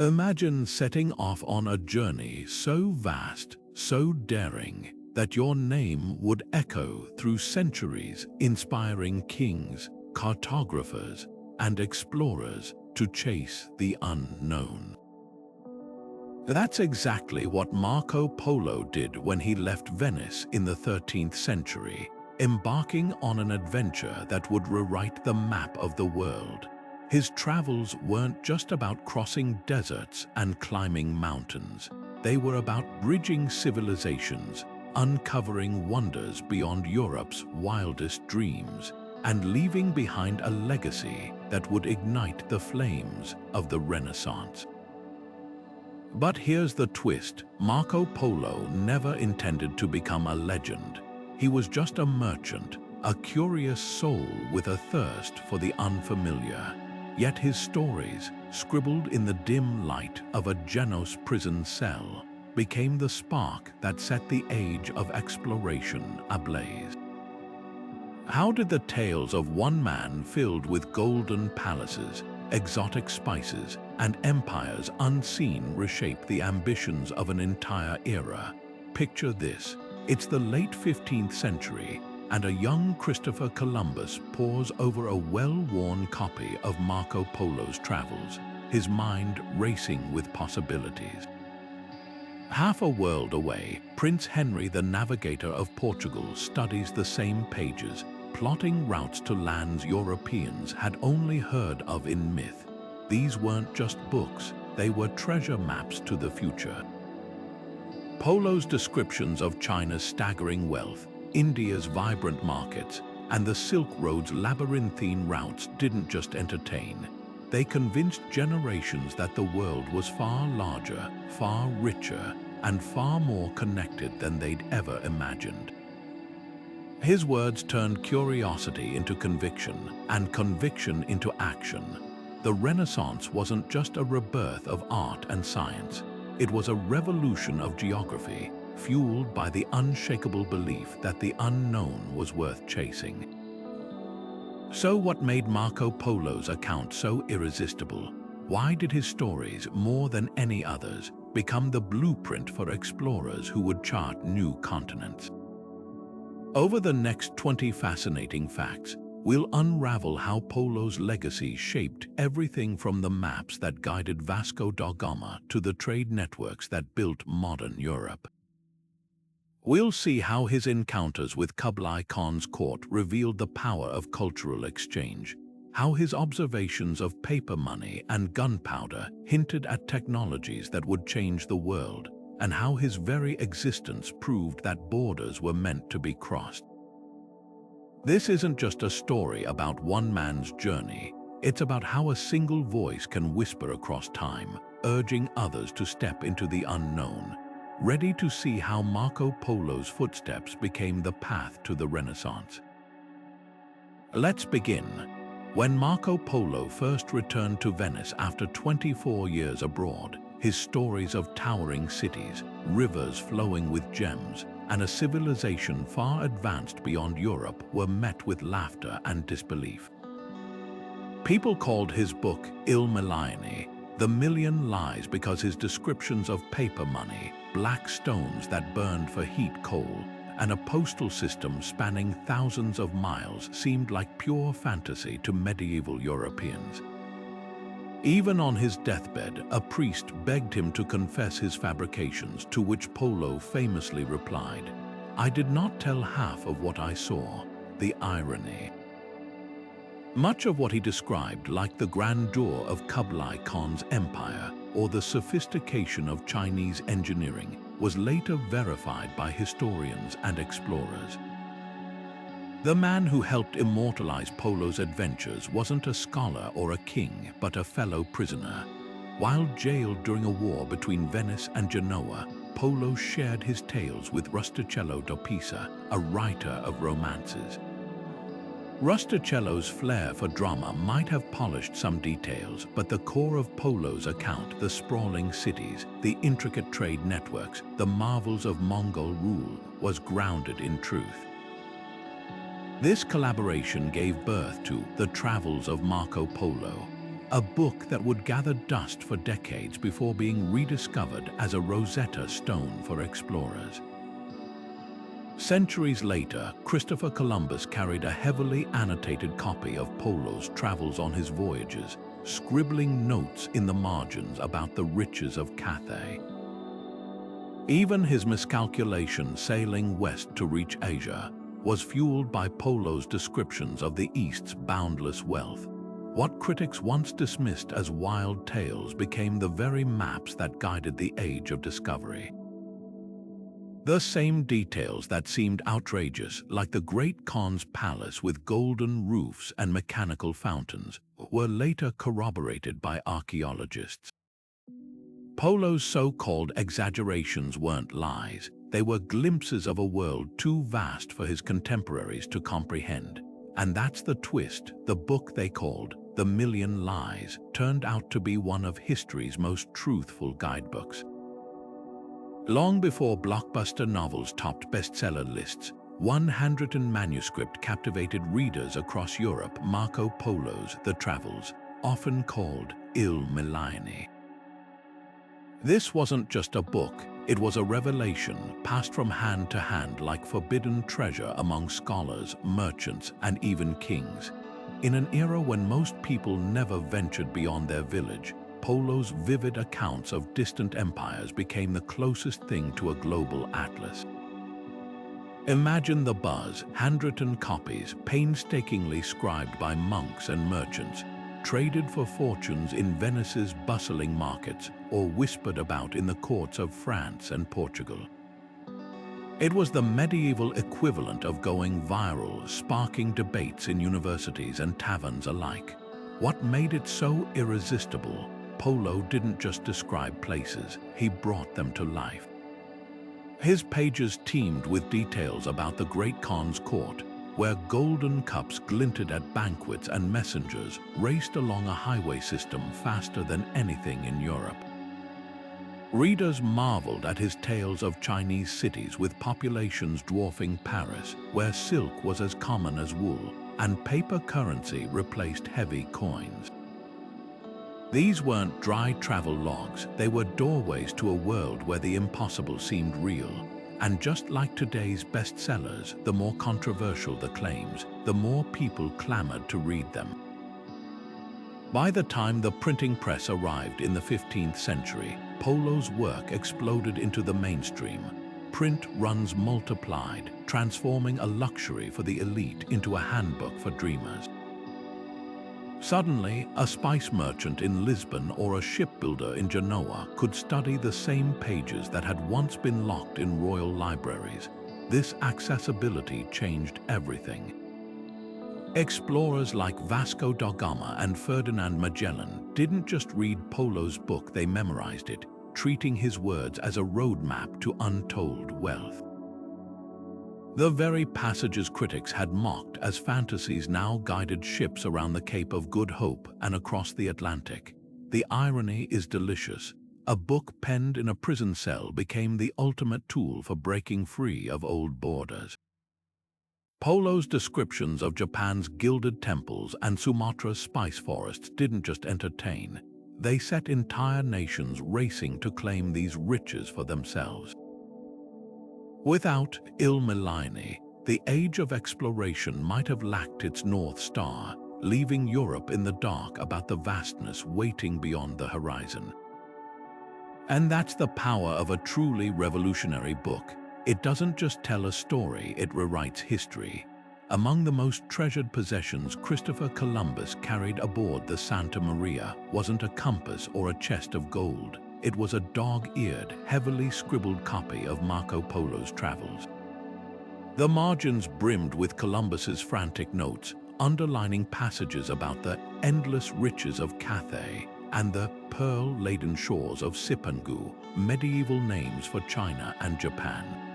Imagine setting off on a journey so vast, so daring, that your name would echo through centuries, inspiring kings, cartographers, and explorers to chase the unknown. That's exactly what Marco Polo did when he left Venice in the 13th century, embarking on an adventure that would rewrite the map of the world. His travels weren't just about crossing deserts and climbing mountains. They were about bridging civilizations, uncovering wonders beyond Europe's wildest dreams, and leaving behind a legacy that would ignite the flames of the Renaissance. But here's the twist: Marco Polo never intended to become a legend. He was just a merchant, a curious soul with a thirst for the unfamiliar. Yet his stories, scribbled in the dim light of a Genoese prison cell, became the spark that set the age of exploration ablaze. How did the tales of one man filled with golden palaces, exotic spices, and empires unseen reshape the ambitions of an entire era? Picture this. It's the late 15th century, and a young Christopher Columbus pores over a well-worn copy of Marco Polo's travels, his mind racing with possibilities. Half a world away, Prince Henry, the navigator of Portugal, studies the same pages, plotting routes to lands Europeans had only heard of in myth. These weren't just books, they were treasure maps to the future. Polo's descriptions of China's staggering wealth, India's vibrant markets, and the Silk Road's labyrinthine routes didn't just entertain. They convinced generations that the world was far larger, far richer, and far more connected than they'd ever imagined. His words turned curiosity into conviction, and conviction into action. The Renaissance wasn't just a rebirth of art and science. It was a revolution of geography, fueled by the unshakable belief that the unknown was worth chasing. So what made Marco Polo's account so irresistible? Why did his stories, more than any others, become the blueprint for explorers who would chart new continents? Over the next 20 fascinating facts, we'll unravel how Polo's legacy shaped everything from the maps that guided Vasco da Gama to the trade networks that built modern Europe. We'll see how his encounters with Kublai Khan's court revealed the power of cultural exchange, how his observations of paper money and gunpowder hinted at technologies that would change the world, and how his very existence proved that borders were meant to be crossed. This isn't just a story about one man's journey, it's about how a single voice can whisper across time, urging others to step into the unknown. Ready to see how Marco Polo's footsteps became the path to the Renaissance? Let's begin. When Marco Polo first returned to Venice after 24 years abroad, his stories of towering cities, rivers flowing with gems, and a civilization far advanced beyond Europe were met with laughter and disbelief. People called his book Il Milione, The Million Lies, because his descriptions of paper money, black stones that burned for heat coal, and a postal system spanning thousands of miles seemed like pure fantasy to medieval Europeans. Even on his deathbed, a priest begged him to confess his fabrications, to which Polo famously replied, "I did not tell half of what I saw." The irony. Much of what he described, like the grandeur of Kublai Khan's empire or the sophistication of Chinese engineering, was later verified by historians and explorers. The man who helped immortalize Polo's adventures wasn't a scholar or a king, but a fellow prisoner. While jailed during a war between Venice and Genoa, Polo shared his tales with Rustichello da Pisa, a writer of romances. Rustichello's flair for drama might have polished some details, but the core of Polo's account, the sprawling cities, the intricate trade networks, the marvels of Mongol rule, was grounded in truth. This collaboration gave birth to the Travels of Marco Polo, a book that would gather dust for decades before being rediscovered as a Rosetta Stone for explorers. Centuries later, Christopher Columbus carried a heavily annotated copy of Polos' travels on his voyages, scribbling notes in the margins about the riches of Cathay. Even his miscalculation sailing west to reach Asia was fueled by Polos' descriptions of the East's boundless wealth. What critics once dismissed as wild tales became the very maps that guided the age of discovery. The same details that seemed outrageous, like the Great Khan's palace with golden roofs and mechanical fountains, were later corroborated by archaeologists. Polo's so-called exaggerations weren't lies. They were glimpses of a world too vast for his contemporaries to comprehend. And that's the twist. The book they called The Million Lies turned out to be one of history's most truthful guidebooks. Long before blockbuster novels topped bestseller lists, one handwritten manuscript captivated readers across Europe. Marco Polo's The Travels, often called Il Millennio. This wasn't just a book, it was a revelation passed from hand to hand like forbidden treasure among scholars, merchants, and even kings. In an era when most people never ventured beyond their village, Polo's vivid accounts of distant empires became the closest thing to a global atlas. Imagine the buzz, handwritten copies, painstakingly scribed by monks and merchants, traded for fortunes in Venice's bustling markets, or whispered about in the courts of France and Portugal. It was the medieval equivalent of going viral, sparking debates in universities and taverns alike. What made it so irresistible? Polo didn't just describe places, he brought them to life. His pages teemed with details about the Great Khan's court, where golden cups glinted at banquets and messengers raced along a highway system faster than anything in Europe. Readers marveled at his tales of Chinese cities with populations dwarfing Paris, where silk was as common as wool, and paper currency replaced heavy coins. These weren't dry travel logs, they were doorways to a world where the impossible seemed real. And just like today's bestsellers, the more controversial the claims, the more people clamored to read them. By the time the printing press arrived in the 15th century, Polo's work exploded into the mainstream. Print runs multiplied, transforming a luxury for the elite into a handbook for dreamers. Suddenly, a spice merchant in Lisbon or a shipbuilder in Genoa could study the same pages that had once been locked in royal libraries. This accessibility changed everything. Explorers like Vasco da Gama and Ferdinand Magellan didn't just read Polo's book, they memorized it, treating his words as a roadmap to untold wealth. The very passages critics had mocked as fantasies now guided ships around the Cape of Good Hope and across the Atlantic. The irony is delicious. A book penned in a prison cell became the ultimate tool for breaking free of old borders. Polo's descriptions of Japan's gilded temples and Sumatra's spice forests didn't just entertain. They set entire nations racing to claim these riches for themselves. Without Il Millennio, the age of exploration might have lacked its North Star, leaving Europe in the dark about the vastness waiting beyond the horizon. And that's the power of a truly revolutionary book. It doesn't just tell a story, it rewrites history. Among the most treasured possessions Christopher Columbus carried aboard the Santa Maria wasn't a compass or a chest of gold. It was a dog-eared, heavily scribbled copy of Marco Polo's travels. The margins brimmed with Columbus's frantic notes, underlining passages about the endless riches of Cathay and the pearl-laden shores of Cipangu, medieval names for China and Japan.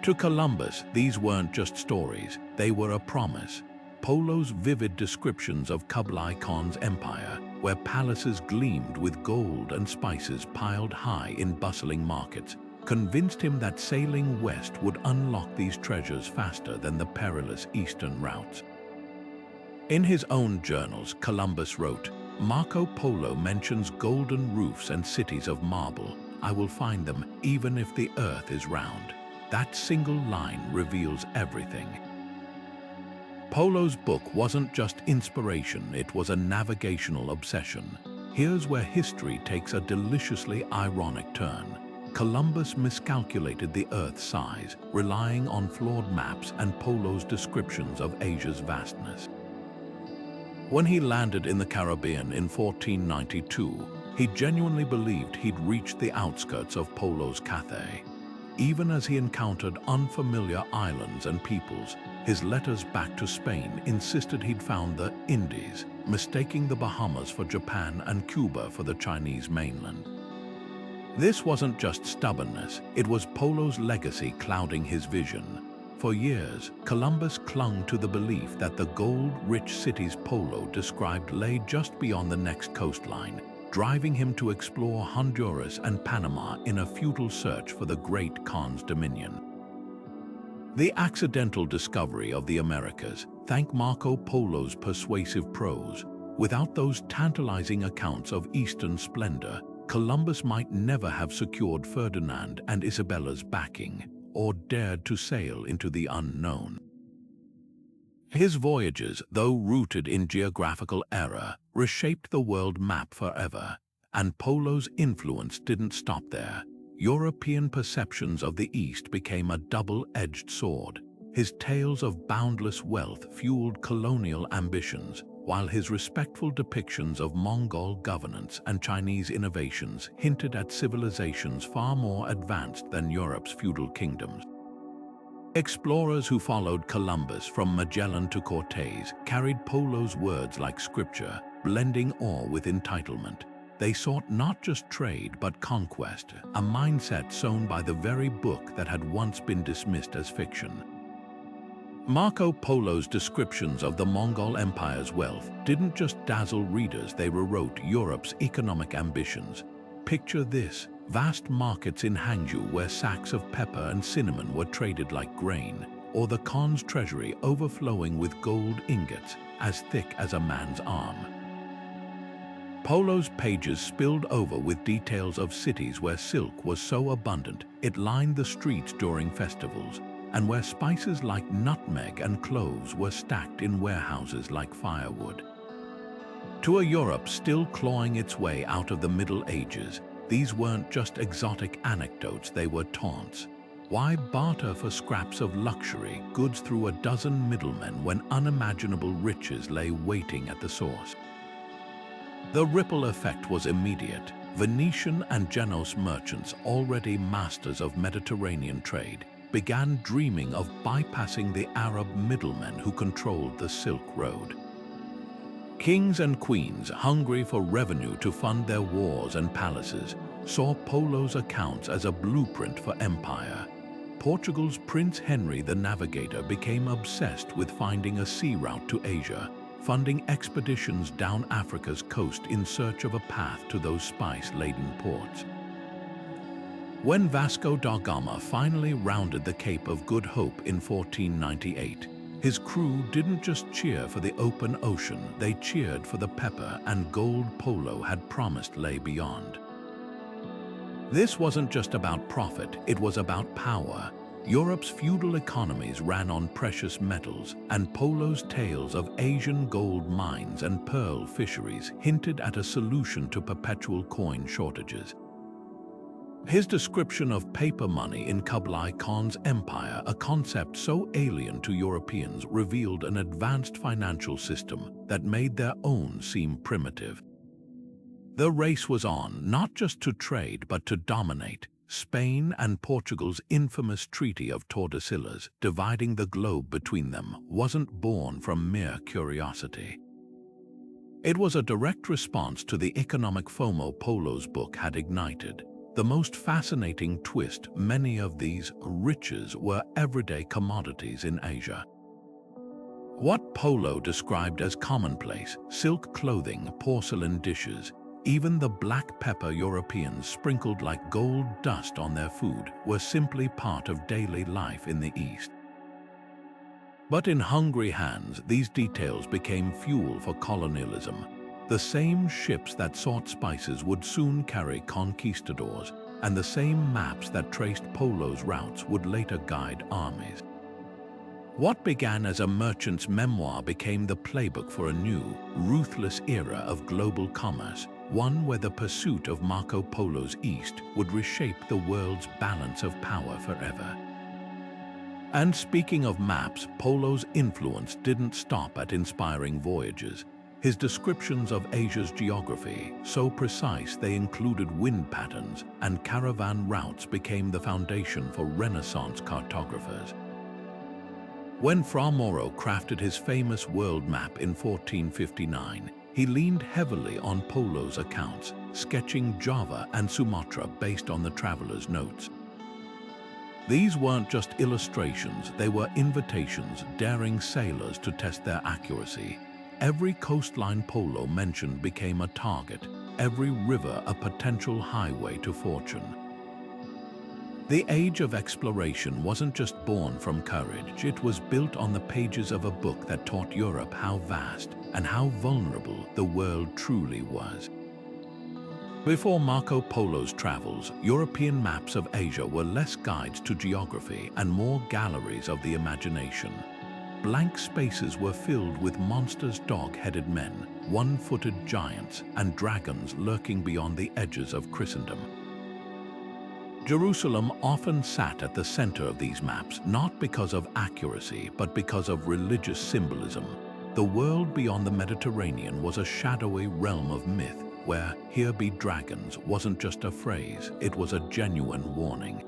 To Columbus, these weren't just stories, they were a promise. Polo's vivid descriptions of Kublai Khan's empire, where palaces gleamed with gold and spices piled high in bustling markets, convinced him that sailing west would unlock these treasures faster than the perilous eastern routes. In his own journals, Columbus wrote, Marco Polo mentions golden roofs and cities of marble. I will find them even if the earth is round. That single line reveals everything. Polo's book wasn't just inspiration, it was a navigational obsession. Here's where history takes a deliciously ironic turn. Columbus miscalculated the Earth's size, relying on flawed maps and Polo's descriptions of Asia's vastness. When he landed in the Caribbean in 1492, he genuinely believed he'd reached the outskirts of Polo's Cathay. Even as he encountered unfamiliar islands and peoples, his letters back to Spain insisted he'd found the Indies, mistaking the Bahamas for Japan and Cuba for the Chinese mainland. This wasn't just stubbornness, it was Polo's legacy clouding his vision. For years, Columbus clung to the belief that the gold-rich cities Polo described lay just beyond the next coastline, driving him to explore Honduras and Panama in a futile search for the Great Khan's dominion. The accidental discovery of the Americas, thank Marco Polo's persuasive prose. Without those tantalizing accounts of Eastern splendor, Columbus might never have secured Ferdinand and Isabella's backing, or dared to sail into the unknown. His voyages, though rooted in geographical error, reshaped the world map forever, and Polo's influence didn't stop there. European perceptions of the East became a double-edged sword. His tales of boundless wealth fueled colonial ambitions, while his respectful depictions of Mongol governance and Chinese innovations hinted at civilizations far more advanced than Europe's feudal kingdoms. Explorers who followed Columbus from Magellan to Cortés carried Polo's words like scripture, blending awe with entitlement. They sought not just trade but conquest, a mindset sown by the very book that had once been dismissed as fiction. Marco Polo's descriptions of the Mongol Empire's wealth didn't just dazzle readers, they rewrote Europe's economic ambitions. Picture this: vast markets in Hangzhou where sacks of pepper and cinnamon were traded like grain, or the Khan's treasury overflowing with gold ingots as thick as a man's arm. Polo's pages spilled over with details of cities where silk was so abundant it lined the streets during festivals, and where spices like nutmeg and cloves were stacked in warehouses like firewood. To a Europe still clawing its way out of the Middle Ages, these weren't just exotic anecdotes, they were taunts. Why barter for scraps of luxury goods through a dozen middlemen when unimaginable riches lay waiting at the source? The ripple effect was immediate. Venetian and Genoese merchants, already masters of Mediterranean trade, began dreaming of bypassing the Arab middlemen who controlled the Silk Road. Kings and queens, hungry for revenue to fund their wars and palaces, saw Polo's accounts as a blueprint for empire. Portugal's Prince Henry the Navigator became obsessed with finding a sea route to Asia, funding expeditions down Africa's coast in search of a path to those spice-laden ports. When Vasco da Gama finally rounded the Cape of Good Hope in 1498, his crew didn't just cheer for the open ocean, they cheered for the pepper and gold Polo had promised lay beyond. This wasn't just about profit, it was about power. Europe's feudal economies ran on precious metals, and Polo's tales of Asian gold mines and pearl fisheries hinted at a solution to perpetual coin shortages. His description of paper money in Kublai Khan's empire, a concept so alien to Europeans, revealed an advanced financial system that made their own seem primitive. The race was on, not just to trade but to dominate. Spain and Portugal's infamous Treaty of Tordesillas, dividing the globe between them, wasn't born from mere curiosity. It was a direct response to the economic FOMO Polo's book had ignited. The most fascinating twist: many of these riches were everyday commodities in Asia. What Polo described as commonplace, silk clothing, porcelain dishes, even the black pepper Europeans sprinkled like gold dust on their food, were simply part of daily life in the East. But in hungry hands, these details became fuel for colonialism. The same ships that sought spices would soon carry conquistadors, and the same maps that traced Polo's routes would later guide armies. What began as a merchant's memoir became the playbook for a new, ruthless era of global commerce, one where the pursuit of Marco Polo's East would reshape the world's balance of power forever. And speaking of maps, Polo's influence didn't stop at inspiring voyages. His descriptions of Asia's geography, so precise they included wind patterns and caravan routes, became the foundation for Renaissance cartographers. When Fra Mauro crafted his famous world map in 1459, he leaned heavily on Polo's accounts, sketching Java and Sumatra based on the traveler's notes. These weren't just illustrations, they were invitations daring sailors to test their accuracy. Every coastline Polo mentioned became a target, every river a potential highway to fortune. The age of exploration wasn't just born from courage, it was built on the pages of a book that taught Europe how vast and how vulnerable the world truly was. Before Marco Polo's travels, European maps of Asia were less guides to geography and more galleries of the imagination. Blank spaces were filled with monsters, dog-headed men, one-footed giants, and dragons lurking beyond the edges of Christendom. Jerusalem often sat at the center of these maps, not because of accuracy, but because of religious symbolism. The world beyond the Mediterranean was a shadowy realm of myth, where "here be dragons" wasn't just a phrase, it was a genuine warning.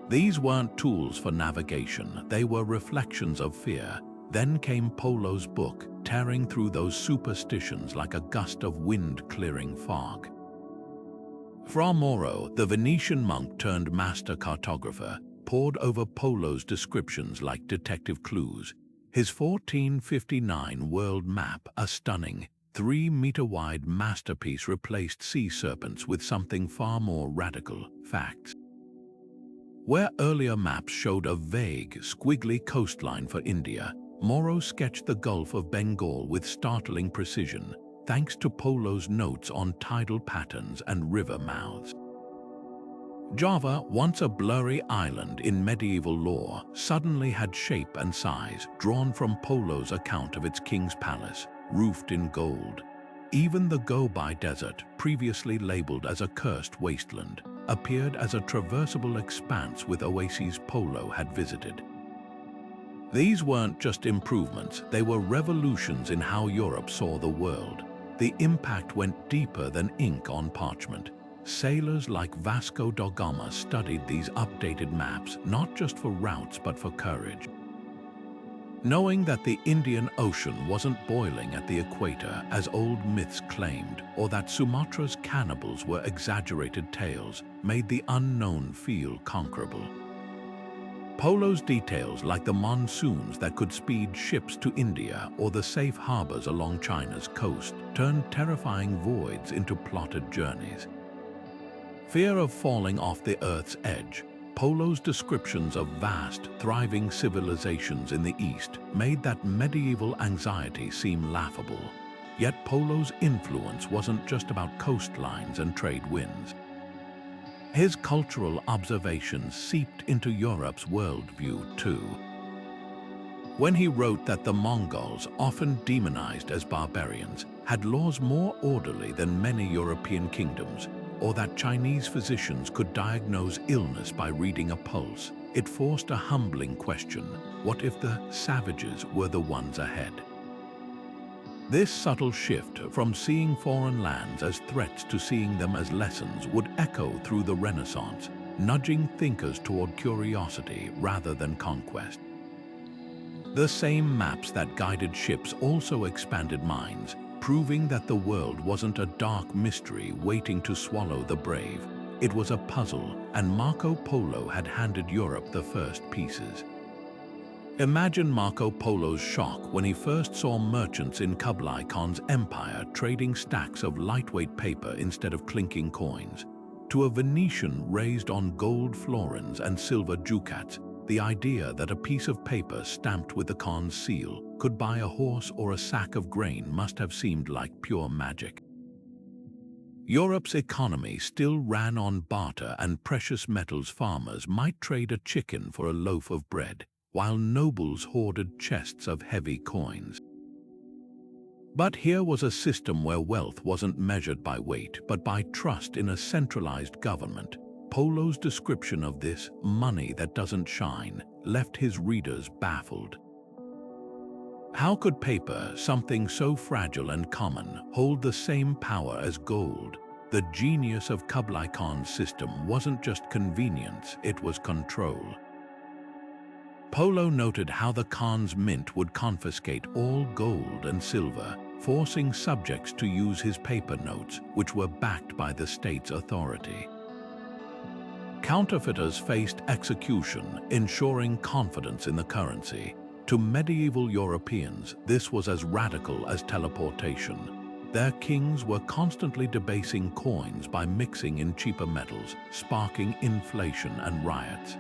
These weren't tools for navigation, they were reflections of fear. Then came Polo's book, tearing through those superstitions like a gust of wind clearing fog. Fra Mauro, the Venetian monk turned master cartographer, pored over Polo's descriptions like detective clues. His 1459 world map, a stunning, 3-meter-wide masterpiece, replaced sea serpents with something far more radical: facts. Where earlier maps showed a vague, squiggly coastline for India, Mauro sketched the Gulf of Bengal with startling precision, thanks to Polo's notes on tidal patterns and river mouths. Java, once a blurry island in medieval lore, suddenly had shape and size, drawn from Polo's account of its king's palace, roofed in gold. Even the Gobi Desert, previously labeled as a cursed wasteland, appeared as a traversable expanse with oases Polo had visited. These weren't just improvements, they were revolutions in how Europe saw the world. The impact went deeper than ink on parchment. Sailors like Vasco da Gama studied these updated maps not just for routes but for courage. Knowing that the Indian Ocean wasn't boiling at the equator as old myths claimed, or that Sumatra's cannibals were exaggerated tales, made the unknown feel conquerable. Polo's details, like the monsoons that could speed ships to India or the safe harbors along China's coast, turned terrifying voids into plotted journeys. Fear of falling off the Earth's edge, Polo's descriptions of vast, thriving civilizations in the East made that medieval anxiety seem laughable. Yet Polo's influence wasn't just about coastlines and trade winds. His cultural observations seeped into Europe's worldview too. When he wrote that the Mongols, often demonized as barbarians, had laws more orderly than many European kingdoms, or that Chinese physicians could diagnose illness by reading a pulse, it forced a humbling question: what if the savages were the ones ahead? This subtle shift from seeing foreign lands as threats to seeing them as lessons would echo through the Renaissance, nudging thinkers toward curiosity rather than conquest. The same maps that guided ships also expanded minds, proving that the world wasn't a dark mystery waiting to swallow the brave. It was a puzzle, and Marco Polo had handed Europe the first pieces. Imagine Marco Polo's shock when he first saw merchants in Kublai Khan's empire trading stacks of lightweight paper instead of clinking coins. To a Venetian raised on gold florins and silver ducats, the idea that a piece of paper stamped with the Khan's seal could buy a horse or a sack of grain must have seemed like pure magic. Europe's economy still ran on barter, and precious metals farmers might trade a chicken for a loaf of bread, while nobles hoarded chests of heavy coins. But here was a system where wealth wasn't measured by weight, but by trust in a centralized government. Polo's description of this "money that doesn't shine" left his readers baffled. How could paper, something so fragile and common, hold the same power as gold? The genius of Kublai Khan's system wasn't just convenience, it was control. Polo noted how the Khan's mint would confiscate all gold and silver, forcing subjects to use his paper notes, which were backed by the state's authority. Counterfeiters faced execution, ensuring confidence in the currency. To medieval Europeans, this was as radical as teleportation. Their kings were constantly debasing coins by mixing in cheaper metals, sparking inflation and riots.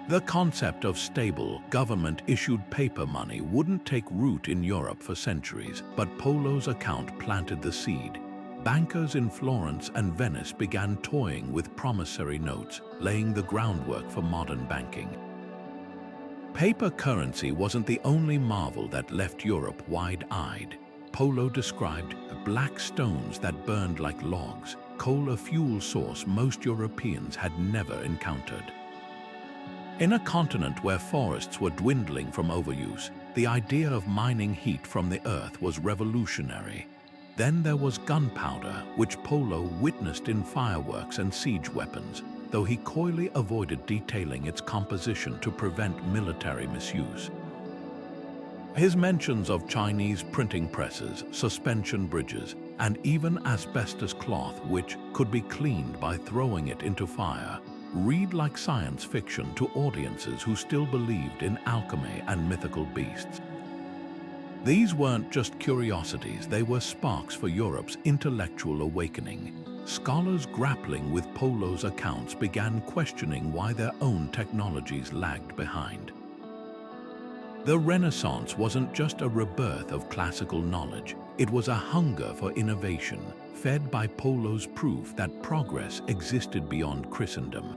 The concept of stable, government-issued paper money wouldn't take root in Europe for centuries, but Polo's account planted the seed. Bankers in Florence and Venice began toying with promissory notes, laying the groundwork for modern banking. Paper currency wasn't the only marvel that left Europe wide-eyed. Polo described black stones that burned like logs, coal, a fuel source most Europeans had never encountered. In a continent where forests were dwindling from overuse, the idea of mining heat from the earth was revolutionary. Then there was gunpowder, which Polo witnessed in fireworks and siege weapons, though he coyly avoided detailing its composition to prevent military misuse. His mentions of Chinese printing presses, suspension bridges, and even asbestos cloth which could be cleaned by throwing it into fire read like science fiction to audiences who still believed in alchemy and mythical beasts. These weren't just curiosities, they were sparks for Europe's intellectual awakening. Scholars grappling with Polo's accounts began questioning why their own technologies lagged behind. The Renaissance wasn't just a rebirth of classical knowledge, it was a hunger for innovation, fed by Polo's proof that progress existed beyond Christendom.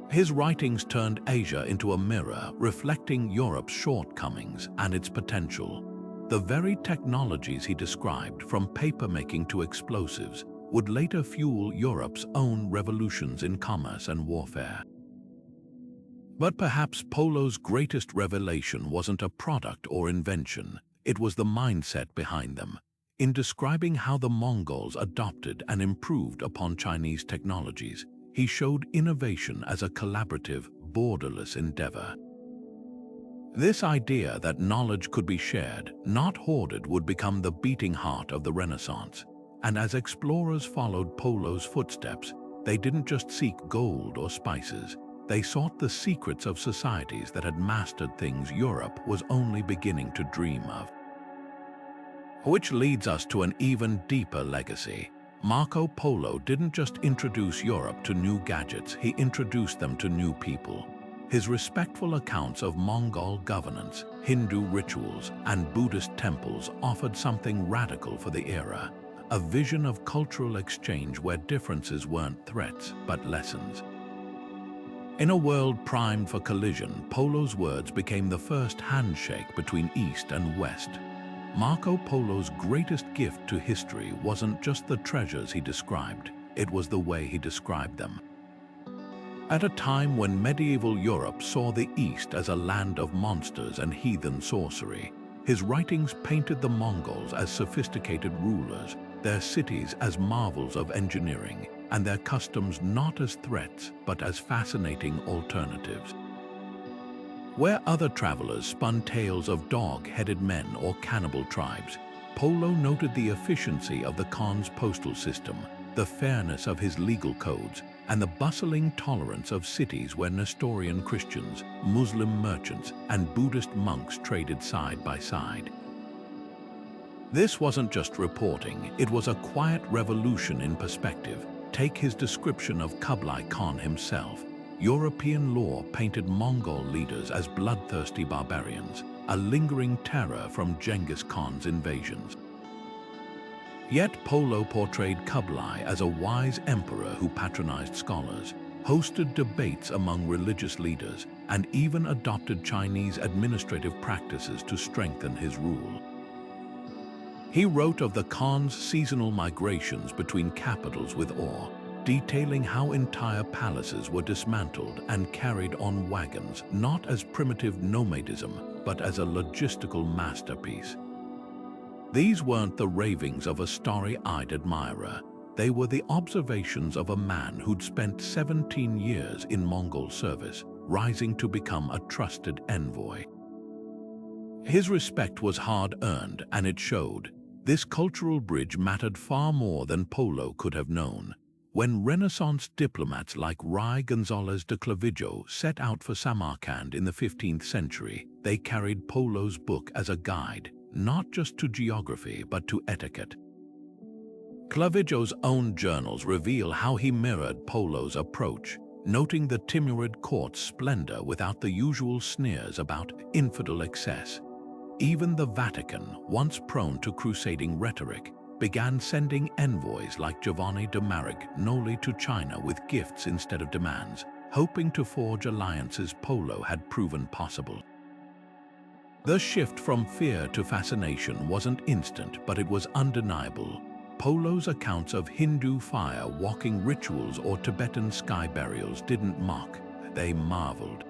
His writings turned Asia into a mirror, reflecting Europe's shortcomings and its potential. The very technologies he described, from papermaking to explosives, would later fuel Europe's own revolutions in commerce and warfare. But perhaps Polo's greatest revelation wasn't a product or invention, it was the mindset behind them. In describing how the Mongols adopted and improved upon Chinese technologies, he showed innovation as a collaborative, borderless endeavor. This idea that knowledge could be shared, not hoarded, would become the beating heart of the Renaissance. And as explorers followed Polo's footsteps, they didn't just seek gold or spices, they sought the secrets of societies that had mastered things Europe was only beginning to dream of. Which leads us to an even deeper legacy. Marco Polo didn't just introduce Europe to new gadgets, he introduced them to new people. His respectful accounts of Mongol governance, Hindu rituals, and Buddhist temples offered something radical for the era. A vision of cultural exchange where differences weren't threats, but lessons. In a world primed for collision, Polo's words became the first handshake between East and West. Marco Polo's greatest gift to history wasn't just the treasures he described, it was the way he described them. At a time when medieval Europe saw the East as a land of monsters and heathen sorcery, his writings painted the Mongols as sophisticated rulers, their cities as marvels of engineering, and their customs not as threats but as fascinating alternatives. Where other travelers spun tales of dog-headed men or cannibal tribes, Polo noted the efficiency of the Khan's postal system, the fairness of his legal codes, and the bustling tolerance of cities where Nestorian Christians, Muslim merchants, and Buddhist monks traded side by side. This wasn't just reporting, it was a quiet revolution in perspective. Take his description of Kublai Khan himself. European lore painted Mongol leaders as bloodthirsty barbarians, a lingering terror from Genghis Khan's invasions. Yet Polo portrayed Kublai as a wise emperor who patronized scholars, hosted debates among religious leaders, and even adopted Chinese administrative practices to strengthen his rule. He wrote of the Khan's seasonal migrations between capitals with awe, detailing how entire palaces were dismantled and carried on wagons, not as primitive nomadism, but as a logistical masterpiece. These weren't the ravings of a starry-eyed admirer. They were the observations of a man who'd spent 17 years in Mongol service, rising to become a trusted envoy. His respect was hard-earned, and it showed. This cultural bridge mattered far more than Polo could have known. When Renaissance diplomats like Ruy González de Clavijo set out for Samarkand in the 15th century, they carried Polo's book as a guide, not just to geography but to etiquette. Clavijo's own journals reveal how he mirrored Polo's approach, noting the Timurid court's splendor without the usual sneers about infidel excess. Even the Vatican, once prone to crusading rhetoric, began sending envoys like Giovanni de Marignoli to China with gifts instead of demands, hoping to forge alliances Polo had proven possible. The shift from fear to fascination wasn't instant, but it was undeniable. Polo's accounts of Hindu fire-walking rituals or Tibetan sky burials didn't mock, they marveled.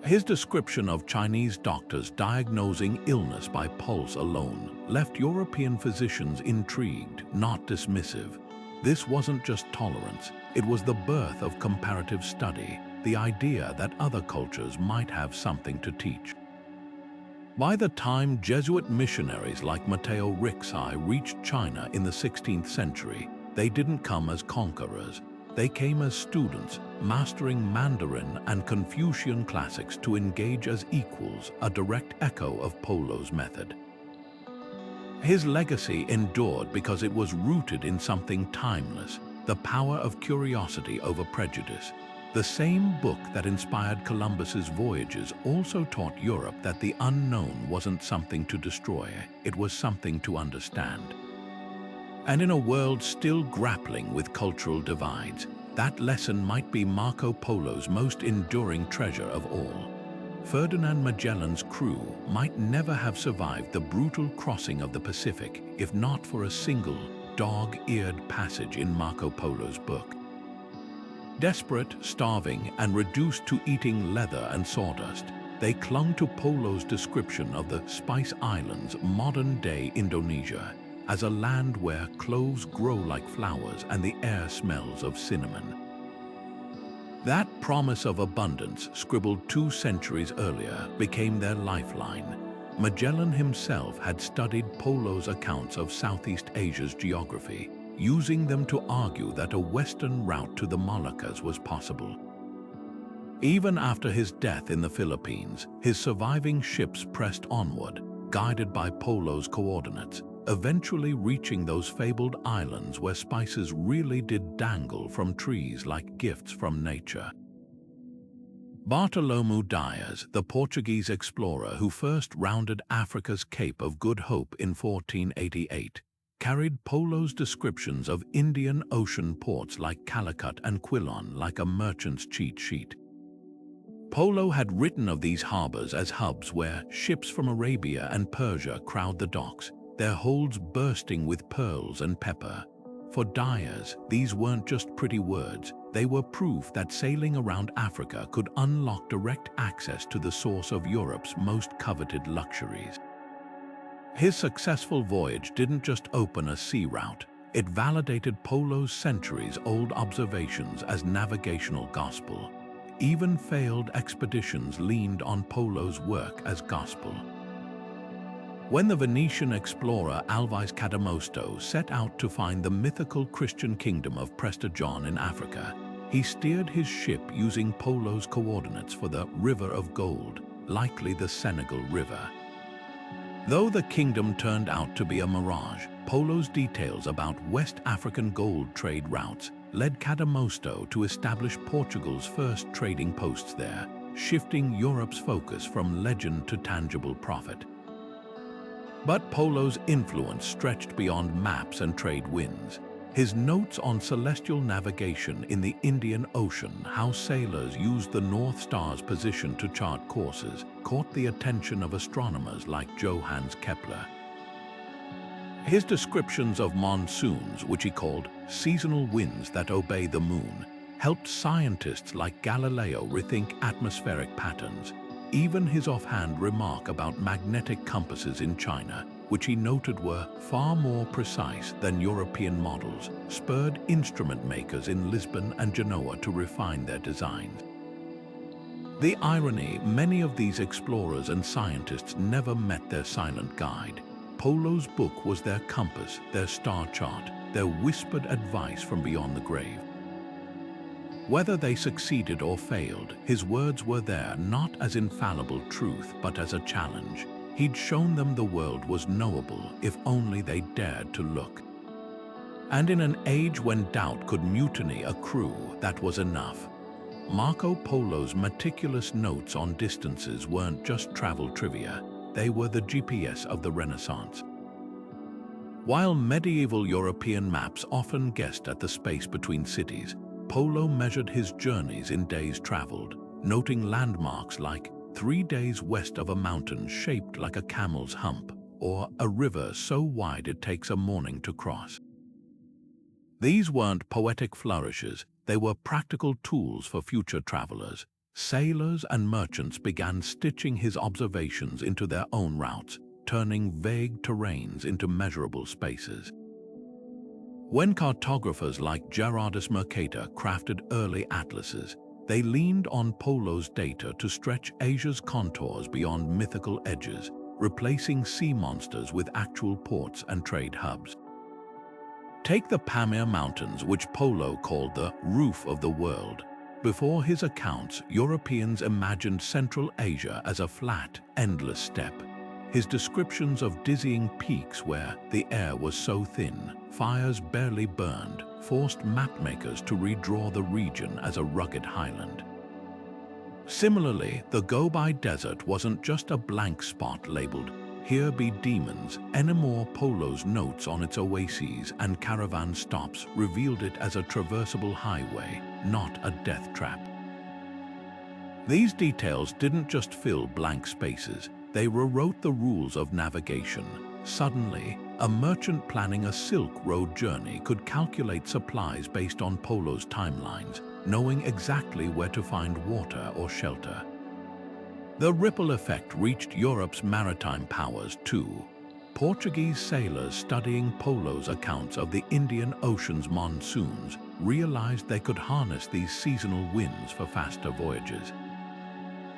His description of Chinese doctors diagnosing illness by pulse alone left European physicians intrigued, not dismissive. This wasn't just tolerance, it was the birth of comparative study, the idea that other cultures might have something to teach. By the time Jesuit missionaries like Matteo Ricci reached China in the 16th century, they didn't come as conquerors. They came as students, mastering Mandarin and Confucian classics to engage as equals, a direct echo of Polo's method. His legacy endured because it was rooted in something timeless, the power of curiosity over prejudice. The same book that inspired Columbus's voyages also taught Europe that the unknown wasn't something to destroy, it was something to understand. And in a world still grappling with cultural divides, that lesson might be Marco Polo's most enduring treasure of all. Ferdinand Magellan's crew might never have survived the brutal crossing of the Pacific if not for a single, dog-eared passage in Marco Polo's book. Desperate, starving, and reduced to eating leather and sawdust, they clung to Polo's description of the Spice Islands, modern-day Indonesia, as a land where cloves grow like flowers and the air smells of cinnamon. That promise of abundance, scribbled 2 centuries earlier, became their lifeline. Magellan himself had studied Polo's accounts of Southeast Asia's geography, using them to argue that a western route to the Moluccas was possible. Even after his death in the Philippines, his surviving ships pressed onward, guided by Polo's coordinates, eventually reaching those fabled islands where spices really did dangle from trees like gifts from nature. Bartolomeu Dias, the Portuguese explorer who first rounded Africa's Cape of Good Hope in 1488, carried Polo's descriptions of Indian Ocean ports like Calicut and Quilon like a merchant's cheat sheet. Polo had written of these harbors as hubs where ships from Arabia and Persia crowd the docks, their holds bursting with pearls and pepper. For Dias, these weren't just pretty words, they were proof that sailing around Africa could unlock direct access to the source of Europe's most coveted luxuries. His successful voyage didn't just open a sea route, it validated Polo's centuries-old observations as navigational gospel. Even failed expeditions leaned on Polo's work as gospel. When the Venetian explorer Alvise Cadamosto set out to find the mythical Christian kingdom of Prester John in Africa, he steered his ship using Polo's coordinates for the River of Gold, likely the Senegal River. Though the kingdom turned out to be a mirage, Polo's details about West African gold trade routes led Cadamosto to establish Portugal's first trading posts there, shifting Europe's focus from legend to tangible profit. But Polo's influence stretched beyond maps and trade winds. His notes on celestial navigation in the Indian Ocean, how sailors used the North Star's position to chart courses, caught the attention of astronomers like Johannes Kepler. His descriptions of monsoons, which he called seasonal winds that obey the moon, helped scientists like Galileo rethink atmospheric patterns. Even his offhand remark about magnetic compasses in China, which he noted were far more precise than European models, spurred instrument makers in Lisbon and Genoa to refine their designs. The irony, many of these explorers and scientists never met their silent guide. Polo's book was their compass, their star chart, their whispered advice from beyond the grave. Whether they succeeded or failed, his words were there not as infallible truth, but as a challenge. He'd shown them the world was knowable if only they dared to look. And in an age when doubt could mutiny a crew, that was enough. Marco Polo's meticulous notes on distances weren't just travel trivia. They were the GPS of the Renaissance. While medieval European maps often guessed at the space between cities, Polo measured his journeys in days traveled, noting landmarks like 3 days west of a mountain shaped like a camel's hump, or a river so wide it takes a morning to cross. These weren't poetic flourishes, they were practical tools for future travelers. Sailors and merchants began stitching his observations into their own routes, turning vague terrains into measurable spaces. When cartographers like Gerardus Mercator crafted early atlases, they leaned on Polo's data to stretch Asia's contours beyond mythical edges, replacing sea monsters with actual ports and trade hubs. Take the Pamir Mountains, which Polo called the roof of the world. Before his accounts, Europeans imagined Central Asia as a flat, endless steppe. His descriptions of dizzying peaks where the air was so thin, fires barely burned, forced mapmakers to redraw the region as a rugged highland. Similarly, the Gobi Desert wasn't just a blank spot labeled, "Here be demons." Anymore Polo's notes on its oases and caravan stops revealed it as a traversable highway, not a death trap. These details didn't just fill blank spaces, they rewrote the rules of navigation. Suddenly, a merchant planning a Silk Road journey could calculate supplies based on Polo's timelines, knowing exactly where to find water or shelter. The ripple effect reached Europe's maritime powers too. Portuguese sailors studying Polo's accounts of the Indian Ocean's monsoons realized they could harness these seasonal winds for faster voyages.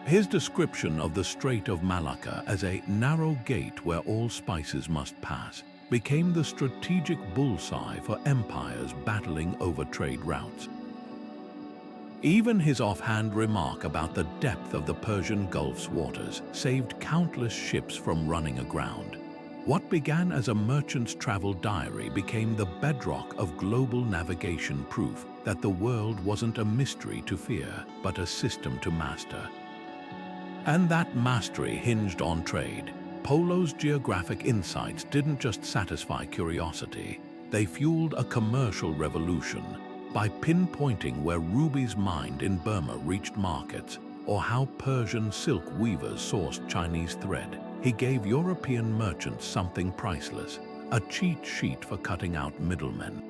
His description of the Strait of Malacca as a narrow gate where all spices must pass became the strategic bullseye for empires battling over trade routes. Even his offhand remark about the depth of the Persian Gulf's waters saved countless ships from running aground. What began as a merchant's travel diary became the bedrock of global navigation, proof that the world wasn't a mystery to fear, but a system to master. And that mastery hinged on trade. Polo's geographic insights didn't just satisfy curiosity, they fueled a commercial revolution. By pinpointing where rubies mined in Burma reached markets, or how Persian silk weavers sourced Chinese thread, he gave European merchants something priceless, a cheat sheet for cutting out middlemen.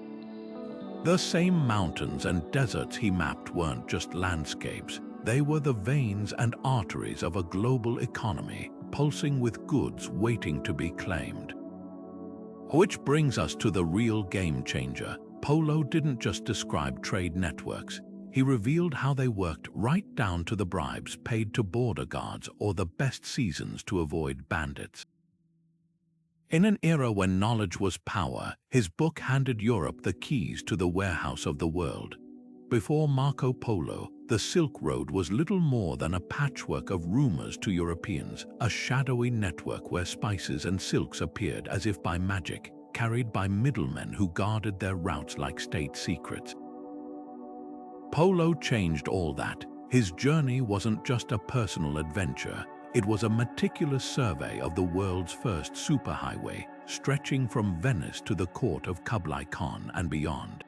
The same mountains and deserts he mapped weren't just landscapes, they were the veins and arteries of a global economy, pulsing with goods waiting to be claimed. Which brings us to the real game changer. Polo didn't just describe trade networks, he revealed how they worked right down to the bribes paid to border guards or the best seasons to avoid bandits. In an era when knowledge was power, his book handed Europe the keys to the warehouse of the world. Before Marco Polo, the Silk Road was little more than a patchwork of rumors to Europeans, a shadowy network where spices and silks appeared as if by magic. carried by middlemen who guarded their routes like state secrets. Polo changed all that. His journey wasn't just a personal adventure, it was a meticulous survey of the world's first superhighway, stretching from Venice to the court of Kublai Khan and beyond.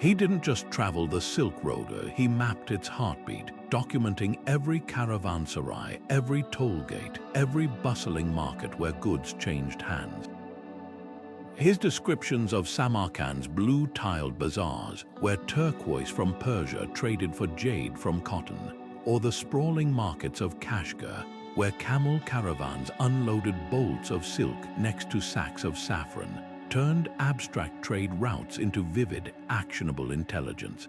He didn't just travel the Silk Road, he mapped its heartbeat, documenting every caravanserai, every toll gate, every bustling market where goods changed hands. His descriptions of Samarkand's blue-tiled bazaars, where turquoise from Persia traded for jade from cotton, or the sprawling markets of Kashgar, where camel caravans unloaded bolts of silk next to sacks of saffron, turned abstract trade routes into vivid, actionable intelligence.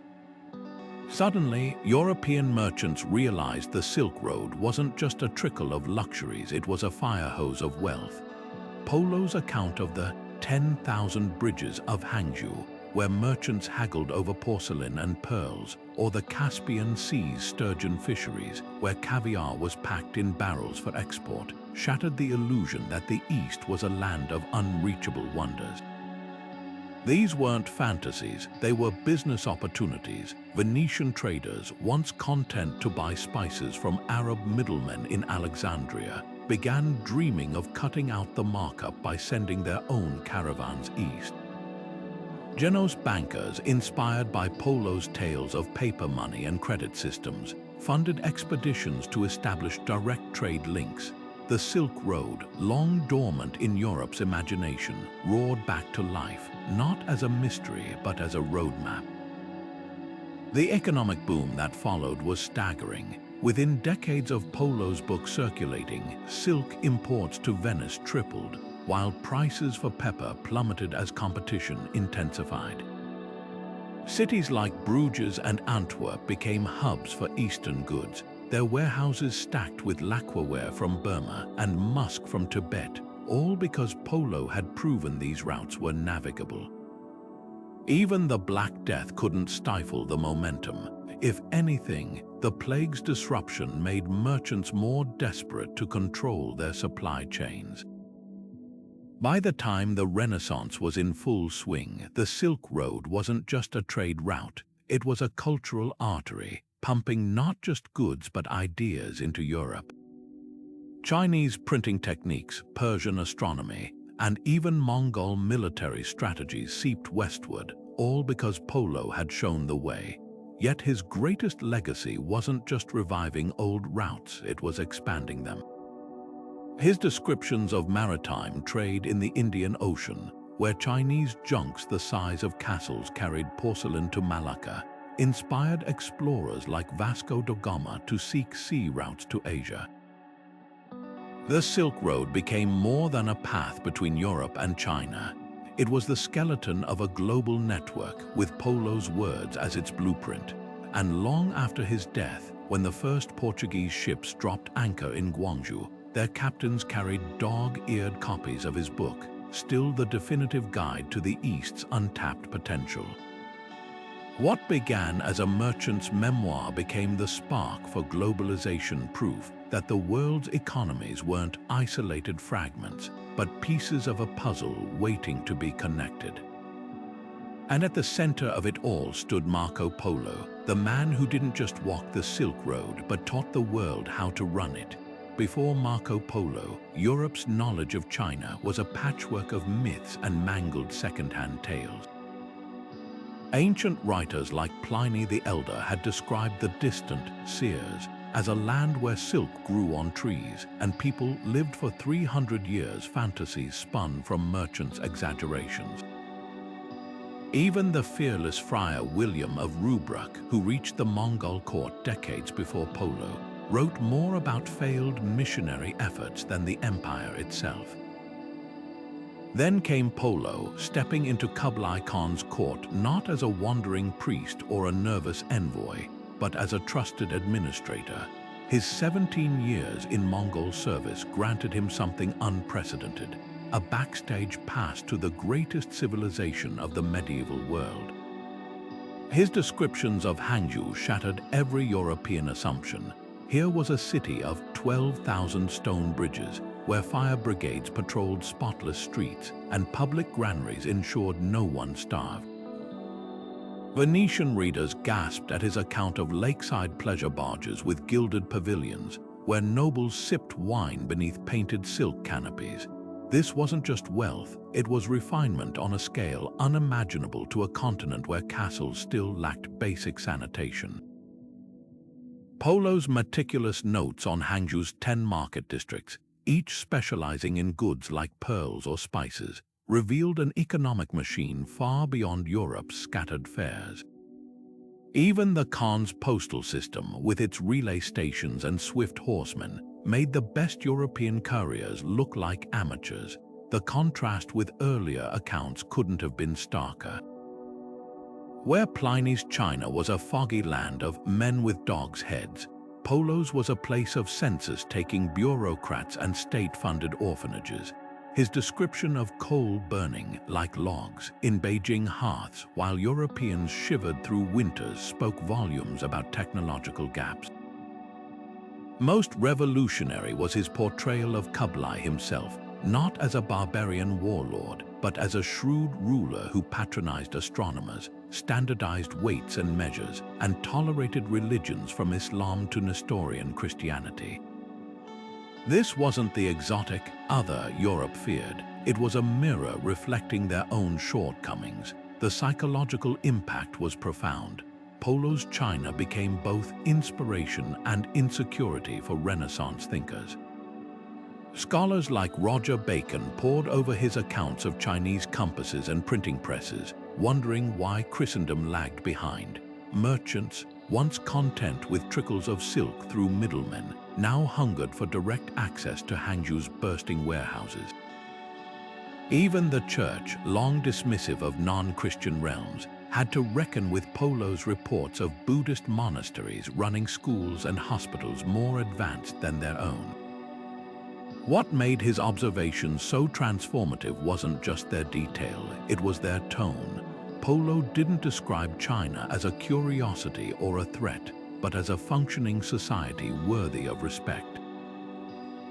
Suddenly, European merchants realized the Silk Road wasn't just a trickle of luxuries, it was a fire hose of wealth. Polo's account of the 10,000 bridges of Hangzhou, where merchants haggled over porcelain and pearls, or the Caspian Sea's sturgeon fisheries, where caviar was packed in barrels for export, shattered the illusion that the East was a land of unreachable wonders. These weren't fantasies, they were business opportunities. Venetian traders, once content to buy spices from Arab middlemen in Alexandria, began dreaming of cutting out the markup by sending their own caravans east. Genoese bankers, inspired by Polo's tales of paper money and credit systems, funded expeditions to establish direct trade links. The Silk Road, long dormant in Europe's imagination, roared back to life, not as a mystery but as a roadmap. The economic boom that followed was staggering. Within decades of Polo's book circulating, silk imports to Venice tripled, while prices for pepper plummeted as competition intensified. Cities like Bruges and Antwerp became hubs for Eastern goods, their warehouses stacked with lacquerware from Burma and musk from Tibet, all because Polo had proven these routes were navigable. Even the Black Death couldn't stifle the momentum. If anything, the plague's disruption made merchants more desperate to control their supply chains. By the time the Renaissance was in full swing, the Silk Road wasn't just a trade route, it was a cultural artery, pumping not just goods but ideas into Europe. Chinese printing techniques, Persian astronomy, and even Mongol military strategies seeped westward, all because Polo had shown the way. Yet his greatest legacy wasn't just reviving old routes, it was expanding them. His descriptions of maritime trade in the Indian Ocean, where Chinese junks the size of castles carried porcelain to Malacca, inspired explorers like Vasco da Gama to seek sea routes to Asia. The Silk Road became more than a path between Europe and China. It was the skeleton of a global network with Polo's words as its blueprint. And long after his death, when the first Portuguese ships dropped anchor in Guangzhou, their captains carried dog-eared copies of his book, still the definitive guide to the East's untapped potential. What began as a merchant's memoir became the spark for globalization, proof that the world's economies weren't isolated fragments, but pieces of a puzzle waiting to be connected. And at the center of it all stood Marco Polo, the man who didn't just walk the Silk Road but taught the world how to run it. Before Marco Polo, Europe's knowledge of China was a patchwork of myths and mangled second-hand tales. Ancient writers like Pliny the Elder had described the distant Seers as a land where silk grew on trees and people lived for 300 years. Fantasies spun from merchants' exaggerations. Even the fearless friar William of Rubruck, who reached the Mongol court decades before Polo, wrote more about failed missionary efforts than the empire itself. Then came Polo, stepping into Kublai Khan's court not as a wandering priest or a nervous envoy, but as a trusted administrator. His 17 years in Mongol service granted him something unprecedented, a backstage pass to the greatest civilization of the medieval world. His descriptions of Hangzhou shattered every European assumption. Here was a city of 12,000 stone bridges, where fire brigades patrolled spotless streets and public granaries ensured no one starved. Venetian readers gasped at his account of lakeside pleasure barges with gilded pavilions, where nobles sipped wine beneath painted silk canopies. This wasn't just wealth, it was refinement on a scale unimaginable to a continent where castles still lacked basic sanitation. Polo's meticulous notes on Hangzhou's 10 market districts, each specializing in goods like pearls or spices, revealed an economic machine far beyond Europe's scattered fairs. Even the Khan's postal system, with its relay stations and swift horsemen, made the best European couriers look like amateurs. The contrast with earlier accounts couldn't have been starker. Where Pliny's China was a foggy land of men with dogs' heads, Polo's was a place of census-taking bureaucrats and state-funded orphanages. His description of coal burning like logs in Beijing hearths while Europeans shivered through winters spoke volumes about technological gaps. Most revolutionary was his portrayal of Kublai himself, not as a barbarian warlord, but as a shrewd ruler who patronized astronomers, standardized weights and measures, and tolerated religions from Islam to Nestorian Christianity. This wasn't the exotic, other Europe feared. It was a mirror reflecting their own shortcomings. The psychological impact was profound. Polo's China became both inspiration and insecurity for Renaissance thinkers. Scholars like Roger Bacon pored over his accounts of Chinese compasses and printing presses, wondering why Christendom lagged behind. Merchants, once content with trickles of silk through middlemen, now hungered for direct access to Hangzhou's bursting warehouses. Even the church, long dismissive of non-Christian realms, had to reckon with Polo's reports of Buddhist monasteries running schools and hospitals more advanced than their own. What made his observations so transformative wasn't just their detail, it was their tone. Polo didn't describe China as a curiosity or a threat, but as a functioning society worthy of respect.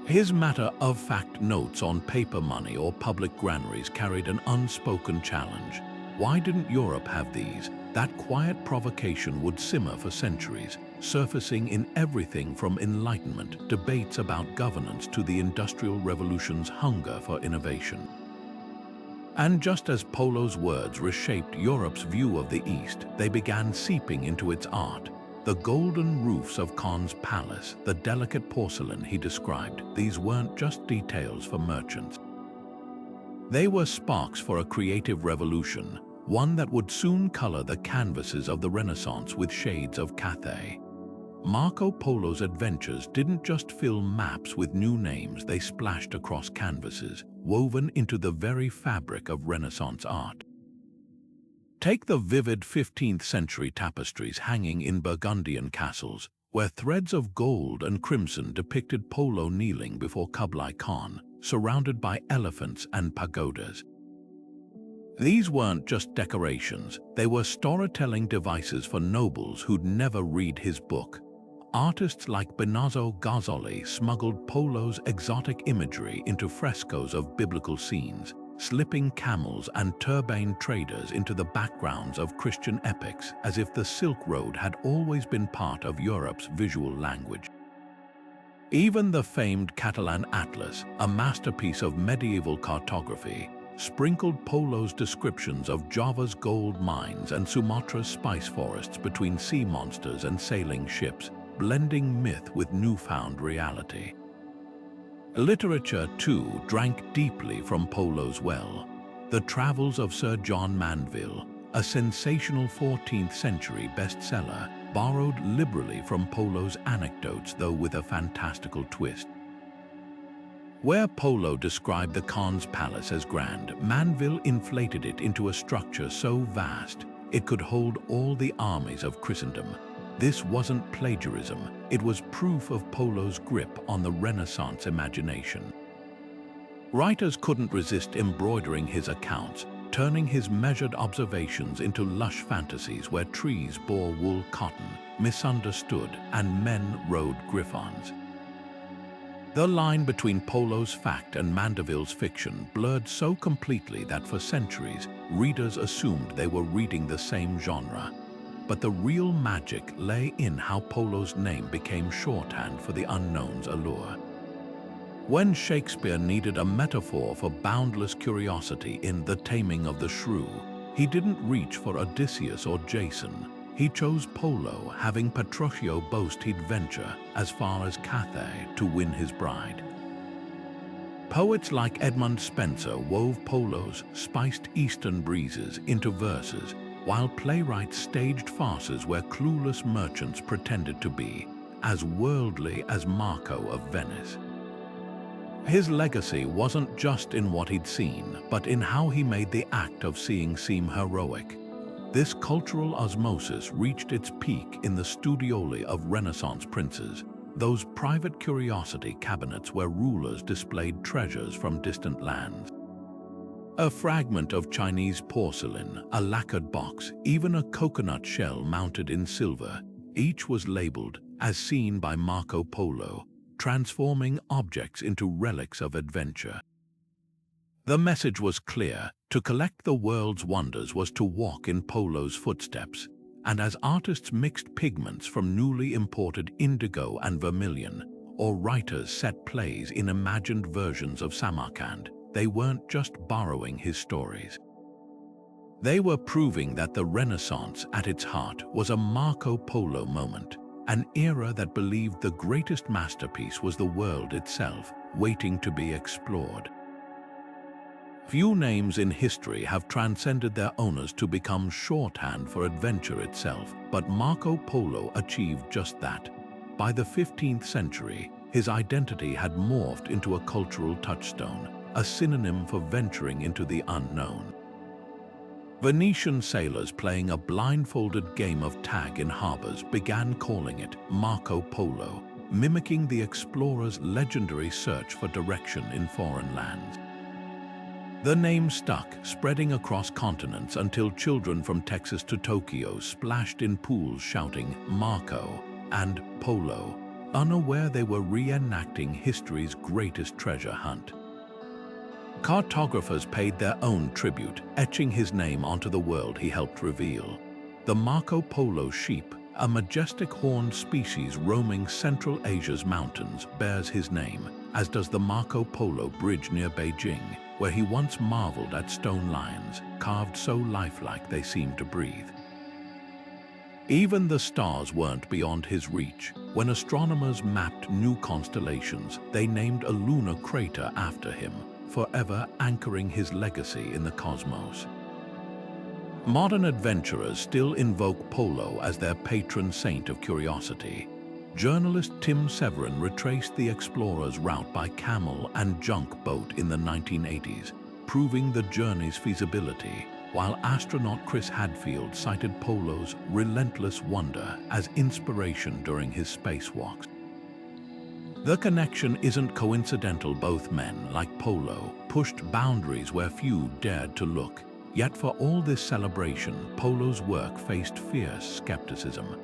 His matter-of-fact notes on paper money or public granaries carried an unspoken challenge. Why didn't Europe have these? That quiet provocation would simmer for centuries, surfacing in everything from Enlightenment debates about governance to the Industrial Revolution's hunger for innovation. And just as Polo's words reshaped Europe's view of the East, they began seeping into its art. The golden roofs of Khan's palace, the delicate porcelain he described, these weren't just details for merchants. They were sparks for a creative revolution, one that would soon color the canvases of the Renaissance with shades of Cathay. Marco Polo's adventures didn't just fill maps with new names, they splashed across canvases, woven into the very fabric of Renaissance art. Take the vivid 15th century tapestries hanging in Burgundian castles, where threads of gold and crimson depicted Polo kneeling before Kublai Khan, surrounded by elephants and pagodas. These weren't just decorations, they were storytelling devices for nobles who'd never read his book. Artists like Benozzo Gozzoli smuggled Polo's exotic imagery into frescoes of biblical scenes, slipping camels and turbane traders into the backgrounds of Christian epics as if the Silk Road had always been part of Europe's visual language. Even the famed Catalan Atlas, a masterpiece of medieval cartography, sprinkled Polo's descriptions of Java's gold mines and Sumatra's spice forests between sea monsters and sailing ships, blending myth with newfound reality. Literature, too, drank deeply from Polo's well. The Travels of Sir John Mandeville, a sensational 14th century bestseller, borrowed liberally from Polo's anecdotes, though with a fantastical twist. Where Polo described the Khan's palace as grand, Mandeville inflated it into a structure so vast it could hold all the armies of Christendom. This wasn't plagiarism, it was proof of Polo's grip on the Renaissance imagination. Writers couldn't resist embroidering his accounts, turning his measured observations into lush fantasies where trees bore wool cotton, misunderstood, and men rode griffons. The line between Polo's fact and Mandeville's fiction blurred so completely that for centuries, readers assumed they were reading the same genre. But the real magic lay in how Polo's name became shorthand for the unknown's allure. When Shakespeare needed a metaphor for boundless curiosity in The Taming of the Shrew, he didn't reach for Odysseus or Jason. He chose Polo, having Petruchio boast he'd venture as far as Cathay to win his bride. Poets like Edmund Spenser wove Polo's spiced eastern breezes into verses, while playwrights staged farces where clueless merchants pretended to be as worldly as Marco of Venice. His legacy wasn't just in what he'd seen, but in how he made the act of seeing seem heroic. This cultural osmosis reached its peak in the studioli of Renaissance princes, those private curiosity cabinets where rulers displayed treasures from distant lands. A fragment of Chinese porcelain, a lacquered box, even a coconut shell mounted in silver, each was labeled as seen by Marco Polo, transforming objects into relics of adventure. The message was clear: to collect the world's wonders was to walk in Polo's footsteps, and as artists mixed pigments from newly imported indigo and vermilion, or writers set plays in imagined versions of Samarkand, they weren't just borrowing his stories. They were proving that the Renaissance at its heart was a Marco Polo moment, an era that believed the greatest masterpiece was the world itself, waiting to be explored. Few names in history have transcended their owners to become shorthand for adventure itself, but Marco Polo achieved just that. By the 15th century, his identity had morphed into a cultural touchstone, a synonym for venturing into the unknown. Venetian sailors playing a blindfolded game of tag in harbors began calling it Marco Polo, mimicking the explorer's legendary search for direction in foreign lands. The name stuck, spreading across continents until children from Texas to Tokyo splashed in pools shouting Marco and Polo, unaware they were reenacting history's greatest treasure hunt. Cartographers paid their own tribute, etching his name onto the world he helped reveal. The Marco Polo sheep, a majestic horned species roaming Central Asia's mountains, bears his name, as does the Marco Polo Bridge near Beijing, where he once marveled at stone lions, carved so lifelike they seemed to breathe. Even the stars weren't beyond his reach. When astronomers mapped new constellations, they named a lunar crater after him, forever anchoring his legacy in the cosmos. Modern adventurers still invoke Polo as their patron saint of curiosity. Journalist Tim Severin retraced the explorer's route by camel and junk boat in the 1980s, proving the journey's feasibility, while astronaut Chris Hadfield cited Polo's relentless wonder as inspiration during his spacewalks. The connection isn't coincidental. Both men, like Polo, pushed boundaries where few dared to look. Yet for all this celebration, Polo's work faced fierce skepticism.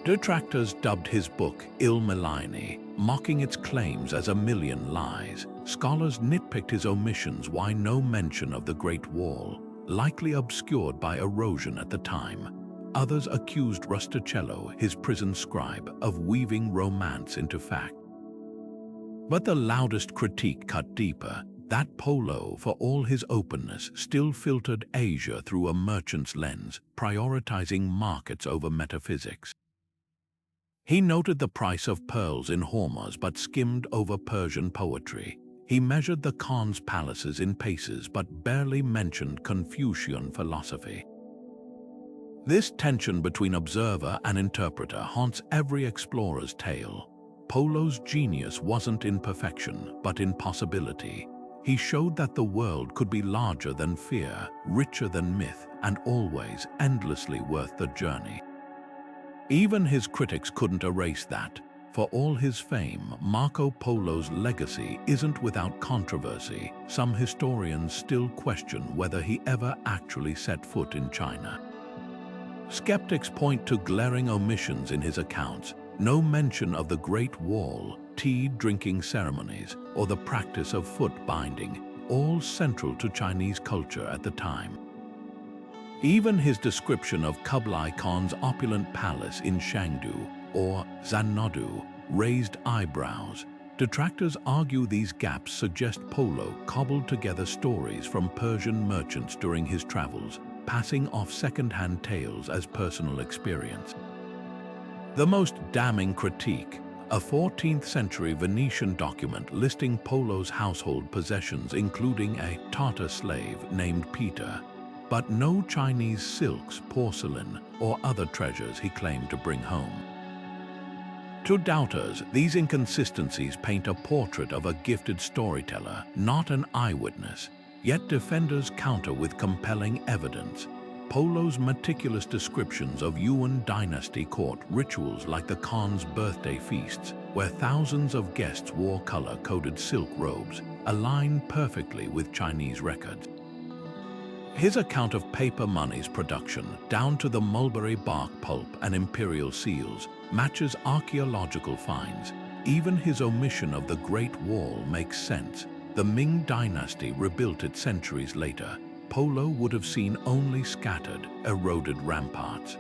Detractors dubbed his book Il Millini, mocking its claims as a million lies. Scholars nitpicked his omissions: why no mention of the Great Wall, likely obscured by erosion at the time. Others accused Rustichello, his prison scribe, of weaving romance into fact. But the loudest critique cut deeper: that Polo, for all his openness, still filtered Asia through a merchant's lens, prioritizing markets over metaphysics. He noted the price of pearls in Hormuz but skimmed over Persian poetry. He measured the Khan's palaces in paces but barely mentioned Confucian philosophy. This tension between observer and interpreter haunts every explorer's tale. Polo's genius wasn't in perfection, but in possibility. He showed that the world could be larger than fear, richer than myth, and always endlessly worth the journey. Even his critics couldn't erase that. For all his fame, Marco Polo's legacy isn't without controversy. Some historians still question whether he ever actually set foot in China. Skeptics point to glaring omissions in his accounts: no mention of the Great Wall, tea-drinking ceremonies, or the practice of foot binding, all central to Chinese culture at the time. Even his description of Kublai Khan's opulent palace in Shangdu, or Xanadu, raised eyebrows. Detractors argue these gaps suggest Polo cobbled together stories from Persian merchants during his travels, passing off second-hand tales as personal experience. The most damning critique, a 14th-century Venetian document listing Polo's household possessions including a Tartar slave named Peter, but no Chinese silks, porcelain, or other treasures he claimed to bring home. To doubters, these inconsistencies paint a portrait of a gifted storyteller, not an eyewitness, yet defenders counter with compelling evidence. Polo's meticulous descriptions of Yuan dynasty court rituals like the Khan's birthday feasts, where thousands of guests wore color-coded silk robes, align perfectly with Chinese records. His account of paper money's production, down to the mulberry bark pulp and imperial seals, matches archaeological finds. Even his omission of the Great Wall makes sense. The Ming dynasty rebuilt it centuries later. Polo would have seen only scattered, eroded ramparts.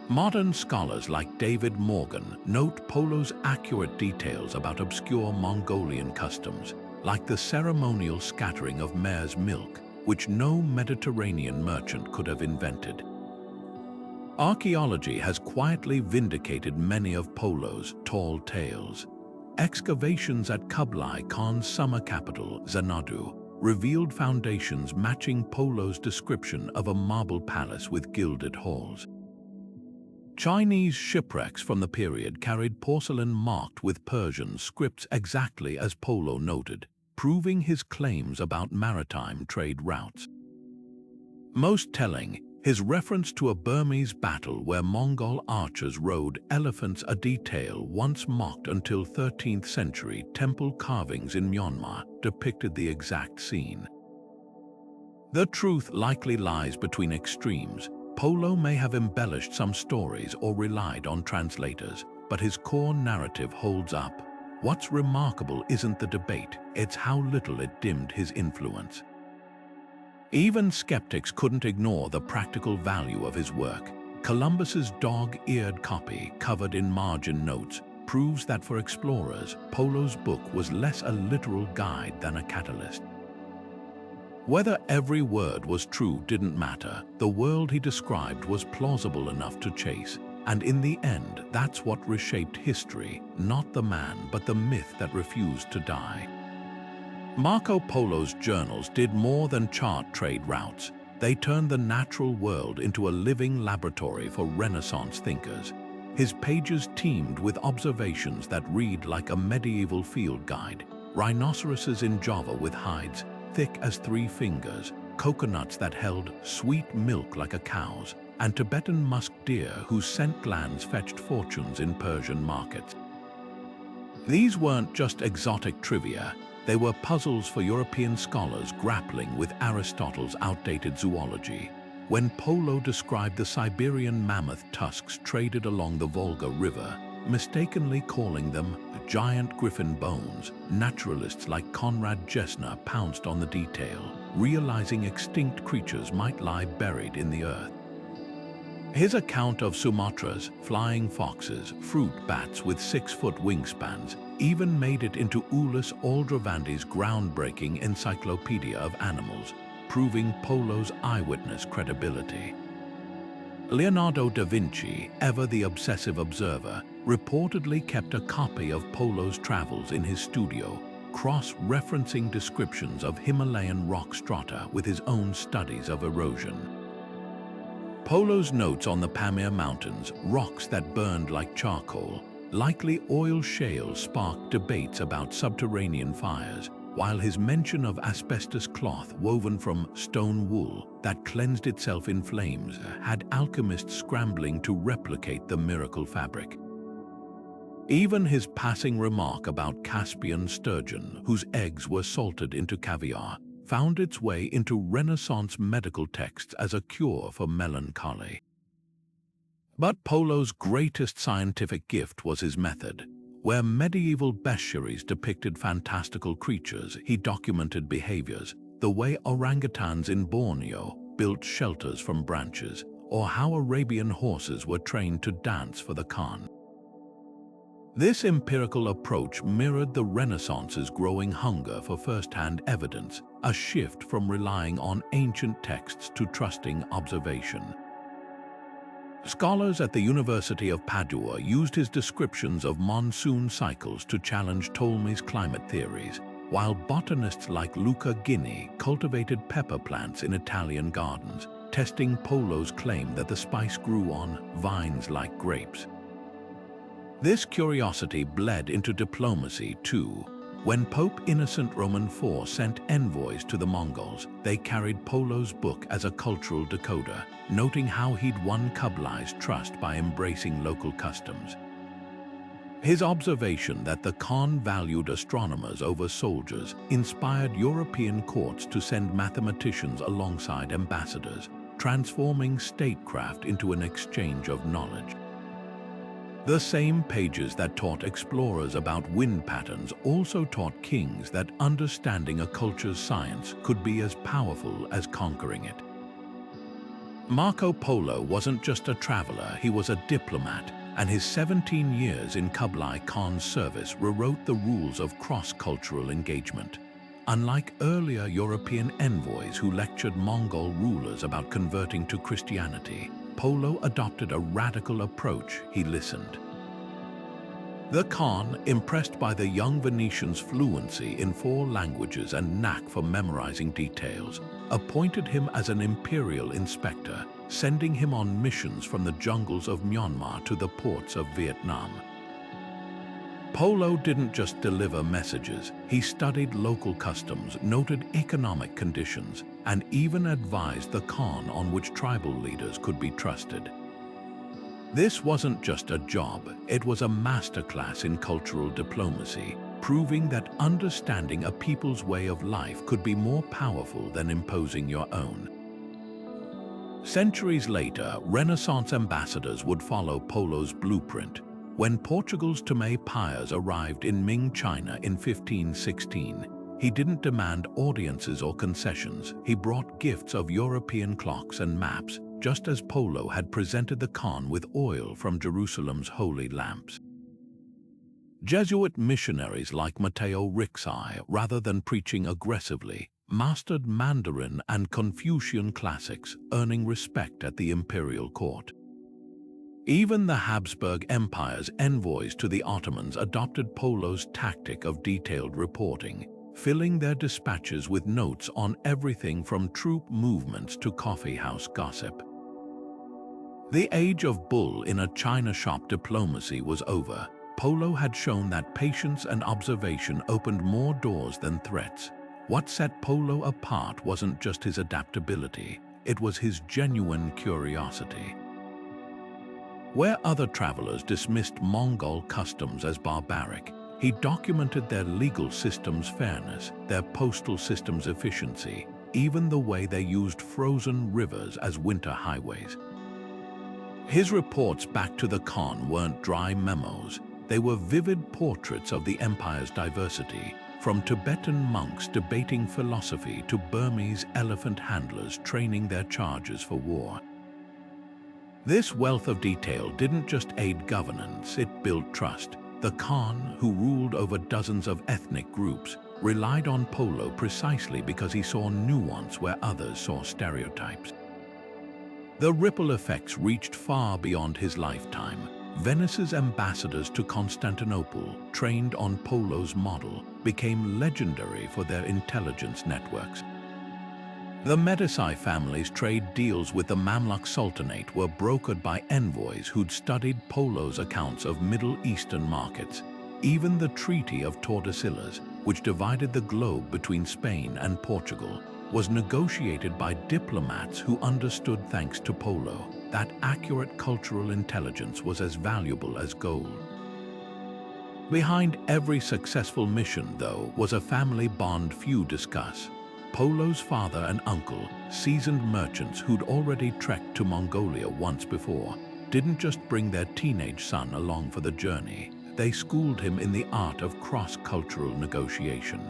Modern scholars like David Morgan note Polo's accurate details about obscure Mongolian customs, like the ceremonial scattering of mare's milk, which no Mediterranean merchant could have invented. Archaeology has quietly vindicated many of Polo's tall tales. Excavations at Kublai Khan's summer capital, Xanadu, revealed foundations matching Polo's description of a marble palace with gilded halls. Chinese shipwrecks from the period carried porcelain marked with Persian scripts exactly as Polo noted, proving his claims about maritime trade routes. Most telling, his reference to a Burmese battle where Mongol archers rode elephants, a detail once mocked until 13th century temple carvings in Myanmar depicted the exact scene. The truth likely lies between extremes. Polo may have embellished some stories or relied on translators, but his core narrative holds up. What's remarkable isn't the debate, it's how little it dimmed his influence. Even skeptics couldn't ignore the practical value of his work. Columbus's dog-eared copy, covered in margin notes, proves that for explorers, Polo's book was less a literal guide than a catalyst. Whether every word was true didn't matter. The world he described was plausible enough to chase. And in the end, that's what reshaped history, not the man, but the myth that refused to die. Marco Polo's journals did more than chart trade routes. They turned the natural world into a living laboratory for Renaissance thinkers. His pages teemed with observations that read like a medieval field guide. Rhinoceroses in Java with hides thick as 3 fingers, coconuts that held sweet milk like a cow's, and Tibetan musk deer whose scent glands fetched fortunes in Persian markets. These weren't just exotic trivia, they were puzzles for European scholars grappling with Aristotle's outdated zoology. When Polo described the Siberian mammoth tusks traded along the Volga River, mistakenly calling them giant griffin bones, naturalists like Konrad Gessner pounced on the detail, realizing extinct creatures might lie buried in the earth. His account of Sumatra's flying foxes, fruit bats with 6-foot wingspans, even made it into Ulyss Aldravandi's groundbreaking Encyclopedia of Animals, proving Polo's eyewitness credibility. Leonardo da Vinci, ever the obsessive observer, reportedly kept a copy of Polo's travels in his studio, cross-referencing descriptions of Himalayan rock strata with his own studies of erosion. Polo's notes on the Pamir Mountains, rocks that burned like charcoal, likely oil shales, sparked debates about subterranean fires, while his mention of asbestos cloth woven from stone wool that cleansed itself in flames had alchemists scrambling to replicate the miracle fabric. Even his passing remark about Caspian sturgeon, whose eggs were salted into caviar, found its way into Renaissance medical texts as a cure for melancholy. But Polo's greatest scientific gift was his method. Where medieval bestiaries depicted fantastical creatures, he documented behaviors, the way orangutans in Borneo built shelters from branches, or how Arabian horses were trained to dance for the Khan. This empirical approach mirrored the Renaissance's growing hunger for first-hand evidence, a shift from relying on ancient texts to trusting observation. Scholars at the University of Padua used his descriptions of monsoon cycles to challenge Ptolemy's climate theories, while botanists like Luca Ghini cultivated pepper plants in Italian gardens, testing Polo's claim that the spice grew on vines like grapes. This curiosity bled into diplomacy too. When Pope Innocent IV sent envoys to the Mongols, they carried Polo's book as a cultural decoder, noting how he'd won Kublai's trust by embracing local customs. His observation that the Khan valued astronomers over soldiers inspired European courts to send mathematicians alongside ambassadors, transforming statecraft into an exchange of knowledge. The same pages that taught explorers about wind patterns also taught kings that understanding a culture's science could be as powerful as conquering it. Marco Polo wasn't just a traveler, he was a diplomat, and his 17 years in Kublai Khan's service rewrote the rules of cross-cultural engagement. Unlike earlier European envoys who lectured Mongol rulers about converting to Christianity, Polo adopted a radical approach. He listened. The Khan, impressed by the young Venetian's fluency in 4 languages and knack for memorizing details, appointed him as an imperial inspector, sending him on missions from the jungles of Myanmar to the ports of Vietnam. Polo didn't just deliver messages, he studied local customs, noted economic conditions, and even advised the Khan on which tribal leaders could be trusted. This wasn't just a job, it was a masterclass in cultural diplomacy, proving that understanding a people's way of life could be more powerful than imposing your own. Centuries later, Renaissance ambassadors would follow Polo's blueprint. When Portugal's Tomé Pius arrived in Ming China in 1516, he didn't demand audiences or concessions. He brought gifts of European clocks and maps, just as Polo had presented the Khan with oil from Jerusalem's holy lamps. Jesuit missionaries like Matteo Ricci, rather than preaching aggressively, mastered Mandarin and Confucian classics, earning respect at the imperial court. Even the Habsburg Empire's envoys to the Ottomans adopted Polo's tactic of detailed reporting, filling their dispatches with notes on everything from troop movements to coffeehouse gossip. The age of bull in a china shop diplomacy was over. Polo had shown that patience and observation opened more doors than threats. What set Polo apart wasn't just his adaptability, it was his genuine curiosity. Where other travelers dismissed Mongol customs as barbaric, he documented their legal system's fairness, their postal system's efficiency, even the way they used frozen rivers as winter highways. His reports back to the Khan weren't dry memos, they were vivid portraits of the empire's diversity, from Tibetan monks debating philosophy to Burmese elephant handlers training their chargers for war. This wealth of detail didn't just aid governance, it built trust. The Khan, who ruled over dozens of ethnic groups, relied on Polo precisely because he saw nuance where others saw stereotypes. The ripple effects reached far beyond his lifetime. Venice's ambassadors to Constantinople, trained on Polo's model, became legendary for their intelligence networks. The Medici family's trade deals with the Mamluk Sultanate were brokered by envoys who'd studied Polo's accounts of Middle Eastern markets. Even the Treaty of Tordesillas, which divided the globe between Spain and Portugal, was negotiated by diplomats who understood thanks to Polo. That accurate cultural intelligence was as valuable as gold. Behind every successful mission, though, was a family bond few discuss. Polo's father and uncle, seasoned merchants who'd already trekked to Mongolia once before, didn't just bring their teenage son along for the journey. they schooled him in the art of cross-cultural negotiation.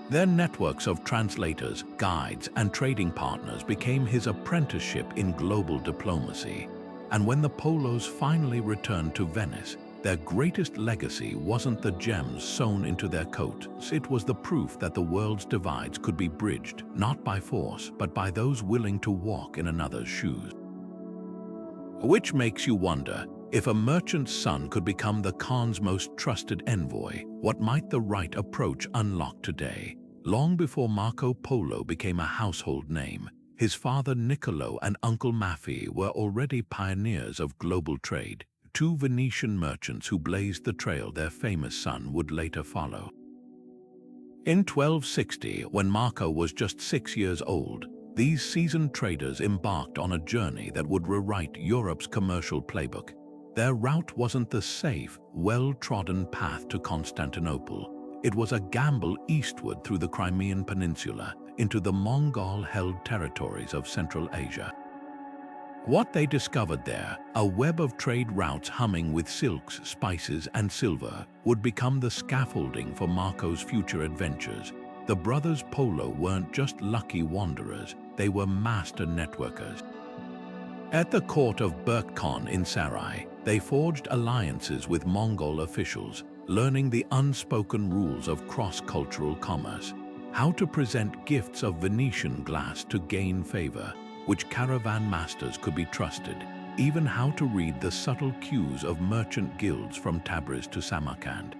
Their networks of translators, guides, and trading partners became his apprenticeship in global diplomacy. And when the Polos finally returned to Venice, their greatest legacy wasn't the gems sewn into their coats, it was the proof that the world's divides could be bridged, not by force, but by those willing to walk in another's shoes. Which makes you wonder, if a merchant's son could become the Khan's most trusted envoy, what might the right approach unlock today? Long before Marco Polo became a household name, his father Niccolo and Uncle Maffi were already pioneers of global trade, two Venetian merchants who blazed the trail their famous son would later follow. In 1260, when Marco was just 6 years old, these seasoned traders embarked on a journey that would rewrite Europe's commercial playbook. Their route wasn't the safe, well-trodden path to Constantinople. It was a gamble eastward through the Crimean Peninsula into the Mongol-held territories of Central Asia. What they discovered there, a web of trade routes humming with silks, spices, and silver, would become the scaffolding for Marco's future adventures. The brothers Polo weren't just lucky wanderers, they were master networkers. At the court of Berk Khan in Sarai, they forged alliances with Mongol officials, learning the unspoken rules of cross-cultural commerce, how to present gifts of Venetian glass to gain favor, which caravan masters could be trusted, even how to read the subtle cues of merchant guilds from Tabriz to Samarkand.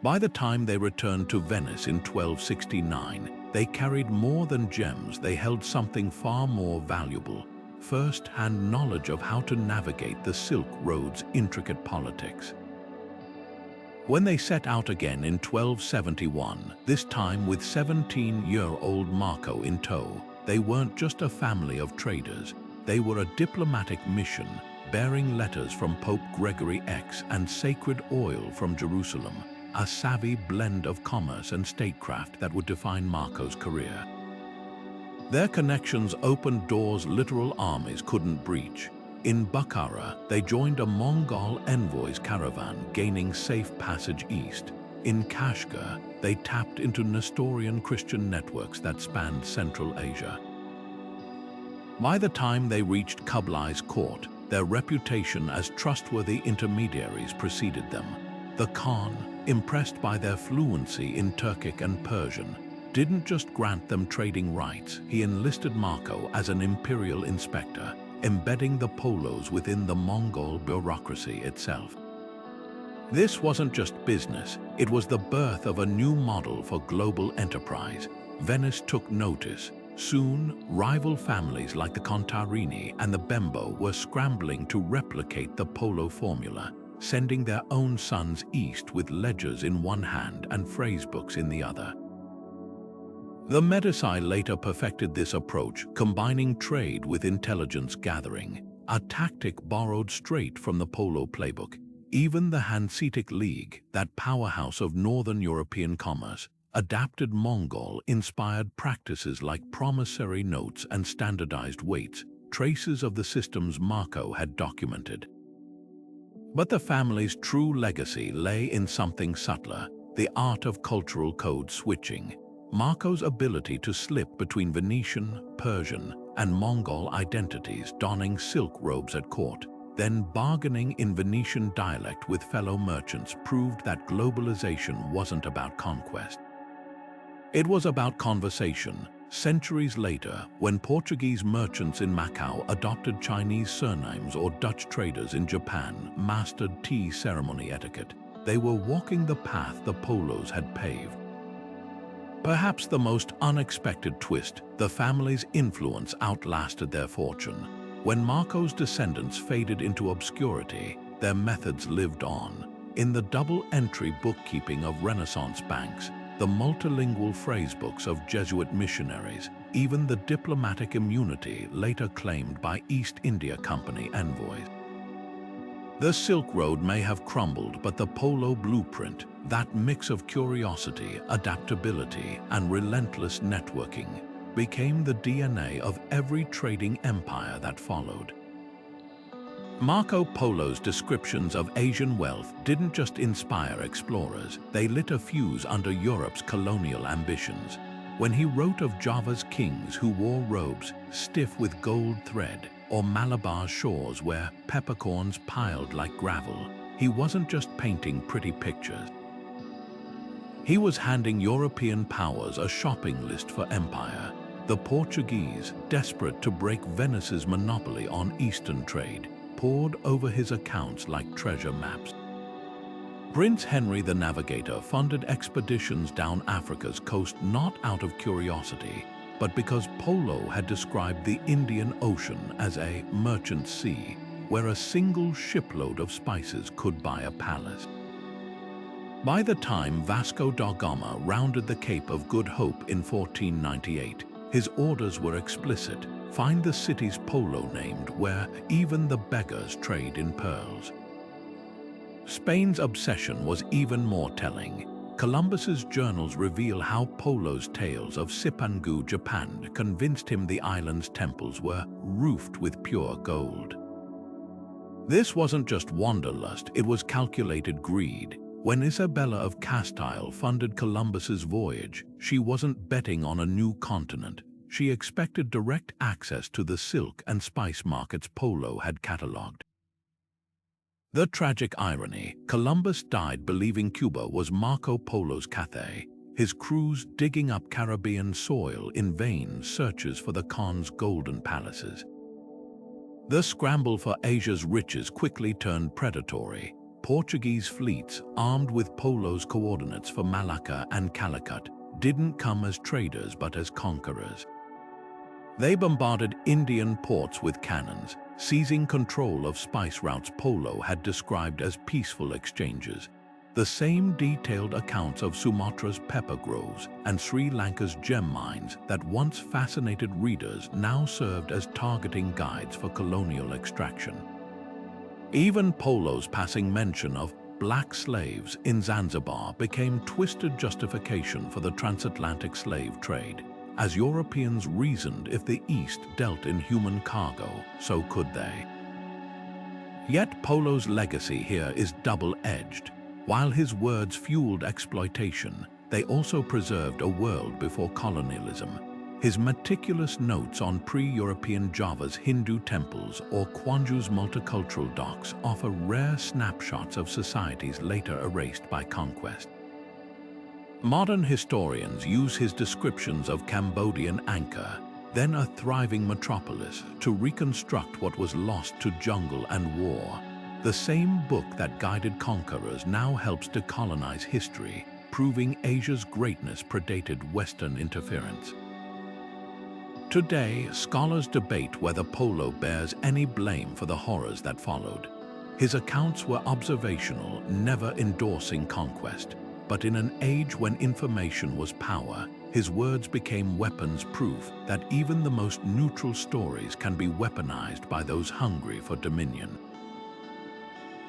By the time they returned to Venice in 1269, they carried more than gems, they held something far more valuable: first-hand knowledge of how to navigate the Silk Road's intricate politics. When they set out again in 1271, this time with 17-year-old Marco in tow, they weren't just a family of traders, they were a diplomatic mission, bearing letters from Pope Gregory X and sacred oil from Jerusalem, a savvy blend of commerce and statecraft that would define Marco's career. Their connections opened doors literal armies couldn't breach. In Bukhara, they joined a Mongol envoy's caravan, gaining safe passage east. In Kashgar, they tapped into Nestorian Christian networks that spanned Central Asia. By the time they reached Kublai's court, their reputation as trustworthy intermediaries preceded them. The Khan, impressed by their fluency in Turkic and Persian, didn't just grant them trading rights, he enlisted Marco as an imperial inspector, embedding the Polos within the Mongol bureaucracy itself. This wasn't just business, it was the birth of a new model for global enterprise. Venice took notice. Soon, rival families like the Contarini and the Bembo were scrambling to replicate the Polo formula, sending their own sons east with ledgers in one hand and phrasebooks in the other. The Medici later perfected this approach, combining trade with intelligence gathering, a tactic borrowed straight from the Polo playbook. Even the Hanseatic League, that powerhouse of northern European commerce, adapted Mongol-inspired practices like promissory notes and standardized weights, traces of the systems Marco had documented. But the family's true legacy lay in something subtler, the art of cultural code switching. Marco's ability to slip between Venetian, Persian, and Mongol identities, donning silk robes at court, then bargaining in Venetian dialect with fellow merchants, proved that globalization wasn't about conquest. It was about conversation. Centuries later, when Portuguese merchants in Macau adopted Chinese surnames or Dutch traders in Japan mastered tea ceremony etiquette, they were walking the path the Polos had paved. Perhaps the most unexpected twist, the family's influence outlasted their fortune. When Marco's descendants faded into obscurity, their methods lived on. In the double-entry bookkeeping of Renaissance banks, the multilingual phrasebooks of Jesuit missionaries, even the diplomatic immunity later claimed by East India Company envoys. The Silk Road may have crumbled, but the Polo blueprint, that mix of curiosity, adaptability, and relentless networking, became the DNA of every trading empire that followed. Marco Polo's descriptions of Asian wealth didn't just inspire explorers, they lit a fuse under Europe's colonial ambitions. When he wrote of Java's kings who wore robes stiff with gold thread, or Malabar's shores where peppercorns piled like gravel, he wasn't just painting pretty pictures. He was handing European powers a shopping list for empire. The Portuguese, desperate to break Venice's monopoly on Eastern trade, pored over his accounts like treasure maps. Prince Henry the Navigator funded expeditions down Africa's coast not out of curiosity, but because Polo had described the Indian Ocean as a merchant sea, where a single shipload of spices could buy a palace. By the time Vasco da Gama rounded the Cape of Good Hope in 1498, his orders were explicit: find the city's Polo named, where even the beggars trade in pearls. Spain's obsession was even more telling. Columbus's journals reveal how Polo's tales of Cipangu, Japan, convinced him the island's temples were roofed with pure gold. This wasn't just wanderlust, it was calculated greed. When Isabella of Castile funded Columbus's voyage, she wasn't betting on a new continent. She expected direct access to the silk and spice markets Polo had catalogued. The tragic irony: Columbus died believing Cuba was Marco Polo's Cathay, his crews digging up Caribbean soil in vain searches for the Khan's golden palaces. The scramble for Asia's riches quickly turned predatory. Portuguese fleets, armed with Polo's coordinates for Malacca and Calicut, didn't come as traders but as conquerors. They bombarded Indian ports with cannons, seizing control of spice routes Polo had described as peaceful exchanges. The same detailed accounts of Sumatra's pepper groves and Sri Lanka's gem mines that once fascinated readers now served as targeting guides for colonial extraction. Even Polo's passing mention of black slaves in Zanzibar became twisted justification for the transatlantic slave trade. As Europeans reasoned, if the East dealt in human cargo, so could they. Yet Polo's legacy here is double-edged. While his words fueled exploitation, they also preserved a world before colonialism. His meticulous notes on pre-European Java's Hindu temples or Kwanju's multicultural docks offer rare snapshots of societies later erased by conquest. Modern historians use his descriptions of Cambodian Angkor, then a thriving metropolis, to reconstruct what was lost to jungle and war. The same book that guided conquerors now helps decolonize history, proving Asia's greatness predated Western interference. Today, scholars debate whether Polo bears any blame for the horrors that followed. His accounts were observational, never endorsing conquest. But in an age when information was power, his words became weapons, proof that even the most neutral stories can be weaponized by those hungry for dominion.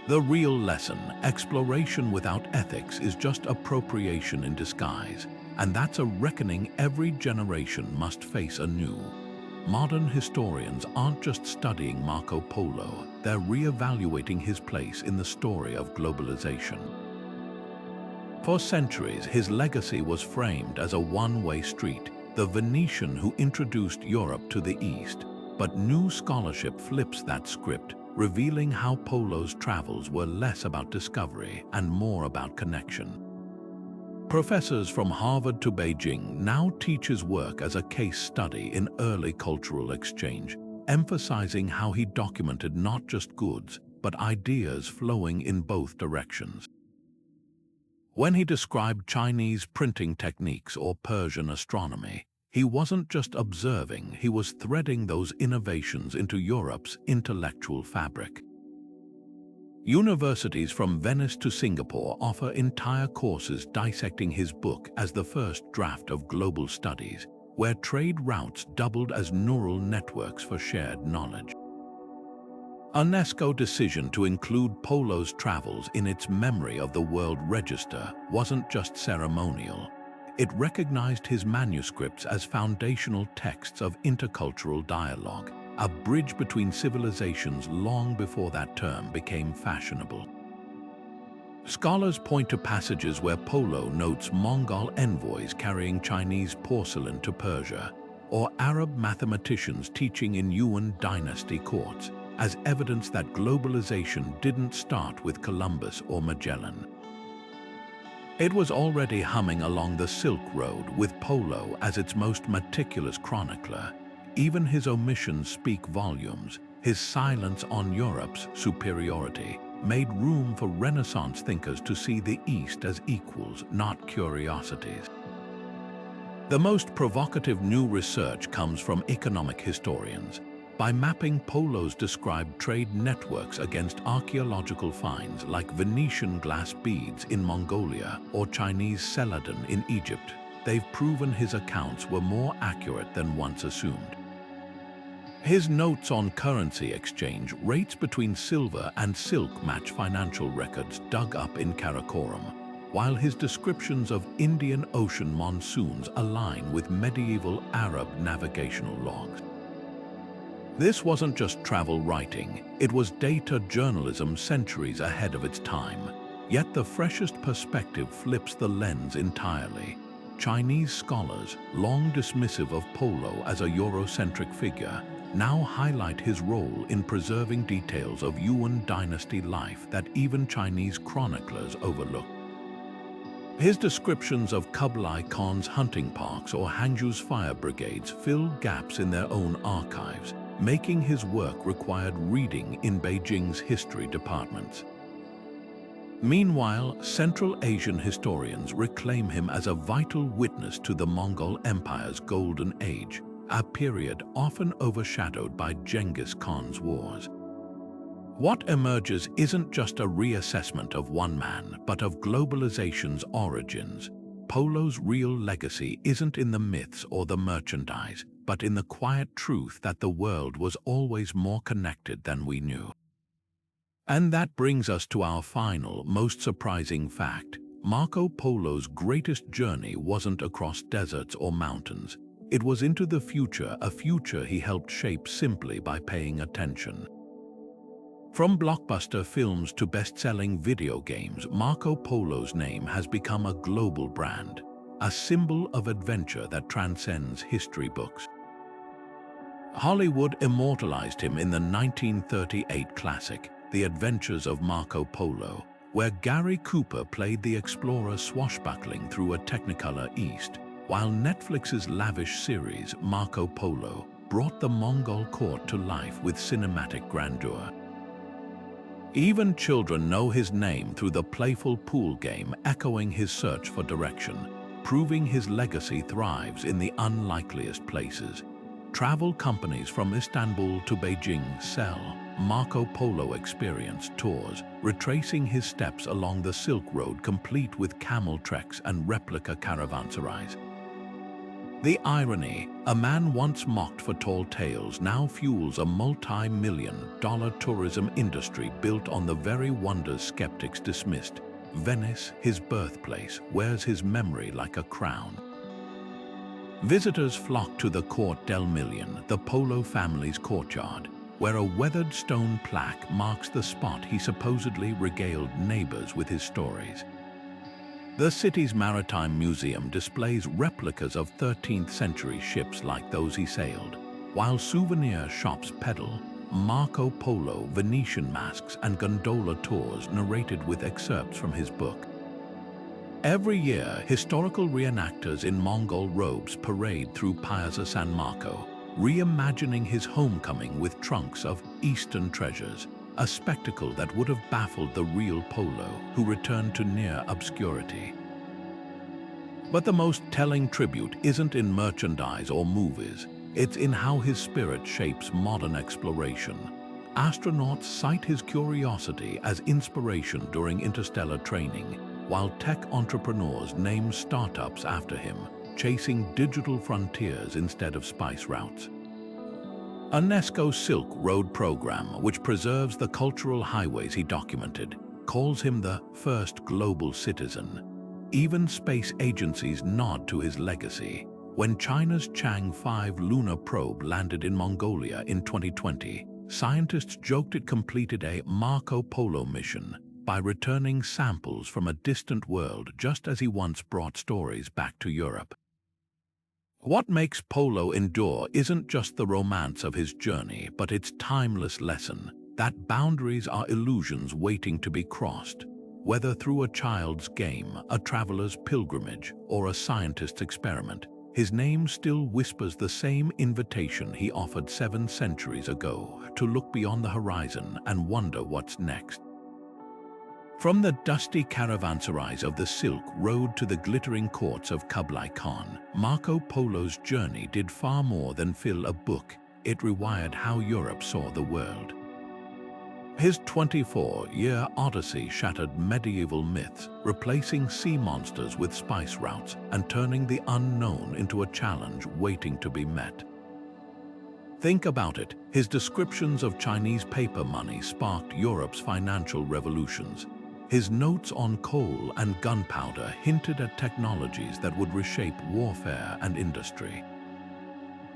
The real lesson: exploration without ethics is just appropriation in disguise, and that's a reckoning every generation must face anew. Modern historians aren't just studying Marco Polo, they're re-evaluating his place in the story of globalization. For centuries, his legacy was framed as a one-way street, the Venetian who introduced Europe to the East. But new scholarship flips that script, revealing how Polo's travels were less about discovery and more about connection. Professors from Harvard to Beijing now teach his work as a case study in early cultural exchange, emphasizing how he documented not just goods, but ideas flowing in both directions. When he described Chinese printing techniques or Persian astronomy, he wasn't just observing, he was threading those innovations into Europe's intellectual fabric. Universities from Venice to Singapore offer entire courses dissecting his book as the first draft of global studies, where trade routes doubled as neural networks for shared knowledge. UNESCO's decision to include Polo's travels in its Memory of the World Register wasn't just ceremonial. It recognized his manuscripts as foundational texts of intercultural dialogue, a bridge between civilizations long before that term became fashionable. Scholars point to passages where Polo notes Mongol envoys carrying Chinese porcelain to Persia, or Arab mathematicians teaching in Yuan dynasty courts, as evidence that globalization didn't start with Columbus or Magellan. It was already humming along the Silk Road, with Polo as its most meticulous chronicler. Even his omissions speak volumes. His silence on Europe's superiority made room for Renaissance thinkers to see the East as equals, not curiosities. The most provocative new research comes from economic historians. By mapping Polo's described trade networks against archaeological finds like Venetian glass beads in Mongolia or Chinese celadon in Egypt, they've proven his accounts were more accurate than once assumed. His notes on currency exchange rates between silver and silk match financial records dug up in Karakoram, while his descriptions of Indian Ocean monsoons align with medieval Arab navigational logs. This wasn't just travel writing, it was data journalism centuries ahead of its time. Yet the freshest perspective flips the lens entirely. Chinese scholars, long dismissive of Polo as a Eurocentric figure, now highlight his role in preserving details of Yuan dynasty life that even Chinese chroniclers overlook. His descriptions of Kublai Khan's hunting parks or Hangzhou's fire brigades fill gaps in their own archives, making his work required reading in Beijing's history departments. Meanwhile, Central Asian historians reclaim him as a vital witness to the Mongol Empire's golden age, a period often overshadowed by Genghis Khan's wars. What emerges isn't just a reassessment of one man, but of globalization's origins. Polo's real legacy isn't in the myths or the merchandise, but in the quiet truth that the world was always more connected than we knew. And that brings us to our final, most surprising fact. Marco Polo's greatest journey wasn't across deserts or mountains. It was into the future, a future he helped shape simply by paying attention. From blockbuster films to best-selling video games, Marco Polo's name has become a global brand, a symbol of adventure that transcends history books. Hollywood immortalized him in the 1938 classic, The Adventures of Marco Polo, where Gary Cooper played the explorer swashbuckling through a Technicolor East, while Netflix's lavish series, Marco Polo, brought the Mongol court to life with cinematic grandeur. Even children know his name through the playful pool game, echoing his search for direction, proving his legacy thrives in the unlikeliest places. Travel companies from Istanbul to Beijing sell Marco Polo Experience tours, retracing his steps along the Silk Road, complete with camel treks and replica caravanserais. The irony, a man once mocked for tall tales now fuels a multi-million-dollar tourism industry built on the very wonders skeptics dismissed. Venice, his birthplace, wears his memory like a crown. Visitors flock to the Court del Million, the Polo family's courtyard, where a weathered stone plaque marks the spot he supposedly regaled neighbors with his stories. The city's maritime museum displays replicas of 13th century ships like those he sailed, while souvenir shops peddle Marco Polo Venetian masks and gondola tours narrated with excerpts from his book. Every year, historical reenactors in Mongol robes parade through Piazza San Marco, reimagining his homecoming with trunks of Eastern treasures, a spectacle that would have baffled the real Polo, who returned to near obscurity. But the most telling tribute isn't in merchandise or movies, it's in how his spirit shapes modern exploration. Astronauts cite his curiosity as inspiration during interstellar training, while tech entrepreneurs name startups after him, chasing digital frontiers instead of spice routes. UNESCO's Silk Road program, which preserves the cultural highways he documented, calls him the first global citizen. Even space agencies nod to his legacy. When China's Chang'e 5 lunar probe landed in Mongolia in 2020, scientists joked it completed a Marco Polo mission by returning samples from a distant world just as he once brought stories back to Europe. What makes Polo endure isn't just the romance of his journey, but its timeless lesson that boundaries are illusions waiting to be crossed. Whether through a child's game, a traveler's pilgrimage, or a scientist's experiment, his name still whispers the same invitation he offered 7 centuries ago to look beyond the horizon and wonder what's next. From the dusty caravanserais of the Silk Road to the glittering courts of Kublai Khan, Marco Polo's journey did far more than fill a book. It rewired how Europe saw the world. His 24-year odyssey shattered medieval myths, replacing sea monsters with spice routes and turning the unknown into a challenge waiting to be met. Think about it, his descriptions of Chinese paper money sparked Europe's financial revolutions. His notes on coal and gunpowder hinted at technologies that would reshape warfare and industry.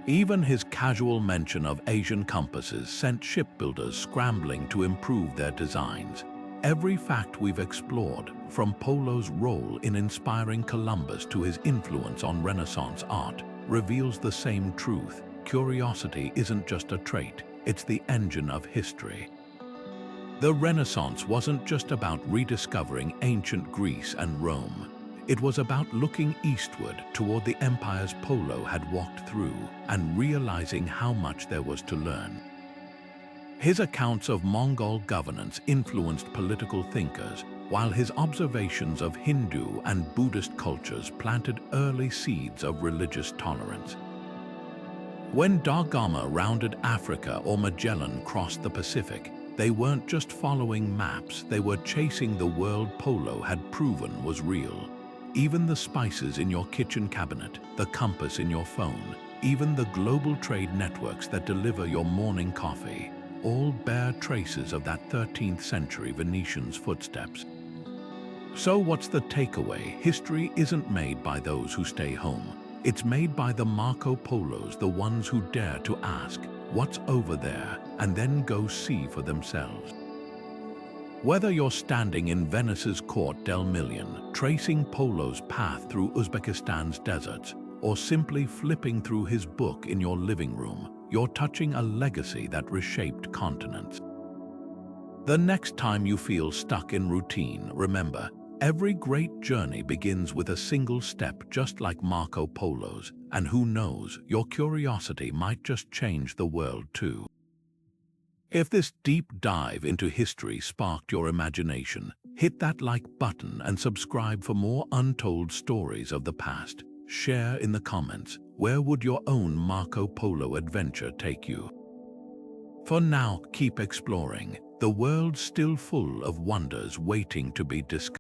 Even his casual mention of Asian compasses sent shipbuilders scrambling to improve their designs. Every fact we've explored, from Polo's role in inspiring Columbus to his influence on Renaissance art, reveals the same truth. Curiosity isn't just a trait, it's the engine of history. The Renaissance wasn't just about rediscovering ancient Greece and Rome. It was about looking eastward toward the empires Polo had walked through and realizing how much there was to learn. His accounts of Mongol governance influenced political thinkers, while his observations of Hindu and Buddhist cultures planted early seeds of religious tolerance. When Da Gama rounded Africa or Magellan crossed the Pacific, they weren't just following maps, they were chasing the world Polo had proven was real. Even the spices in your kitchen cabinet, the compass in your phone, even the global trade networks that deliver your morning coffee, all bear traces of that 13th century Venetian's footsteps. So what's the takeaway? History isn't made by those who stay home. It's made by the Marco Polos, the ones who dare to ask, what's over there, and then go see for themselves. Whether you're standing in Venice's Court del Million, tracing Polo's path through Uzbekistan's deserts, or simply flipping through his book in your living room, you're touching a legacy that reshaped continents. The next time you feel stuck in routine, remember, every great journey begins with a single step, just like Marco Polo's, and who knows, your curiosity might just change the world too. If this deep dive into history sparked your imagination, hit that like button and subscribe for more untold stories of the past. Share in the comments, where would your own Marco Polo adventure take you? For now, keep exploring. The world's still full of wonders waiting to be discovered.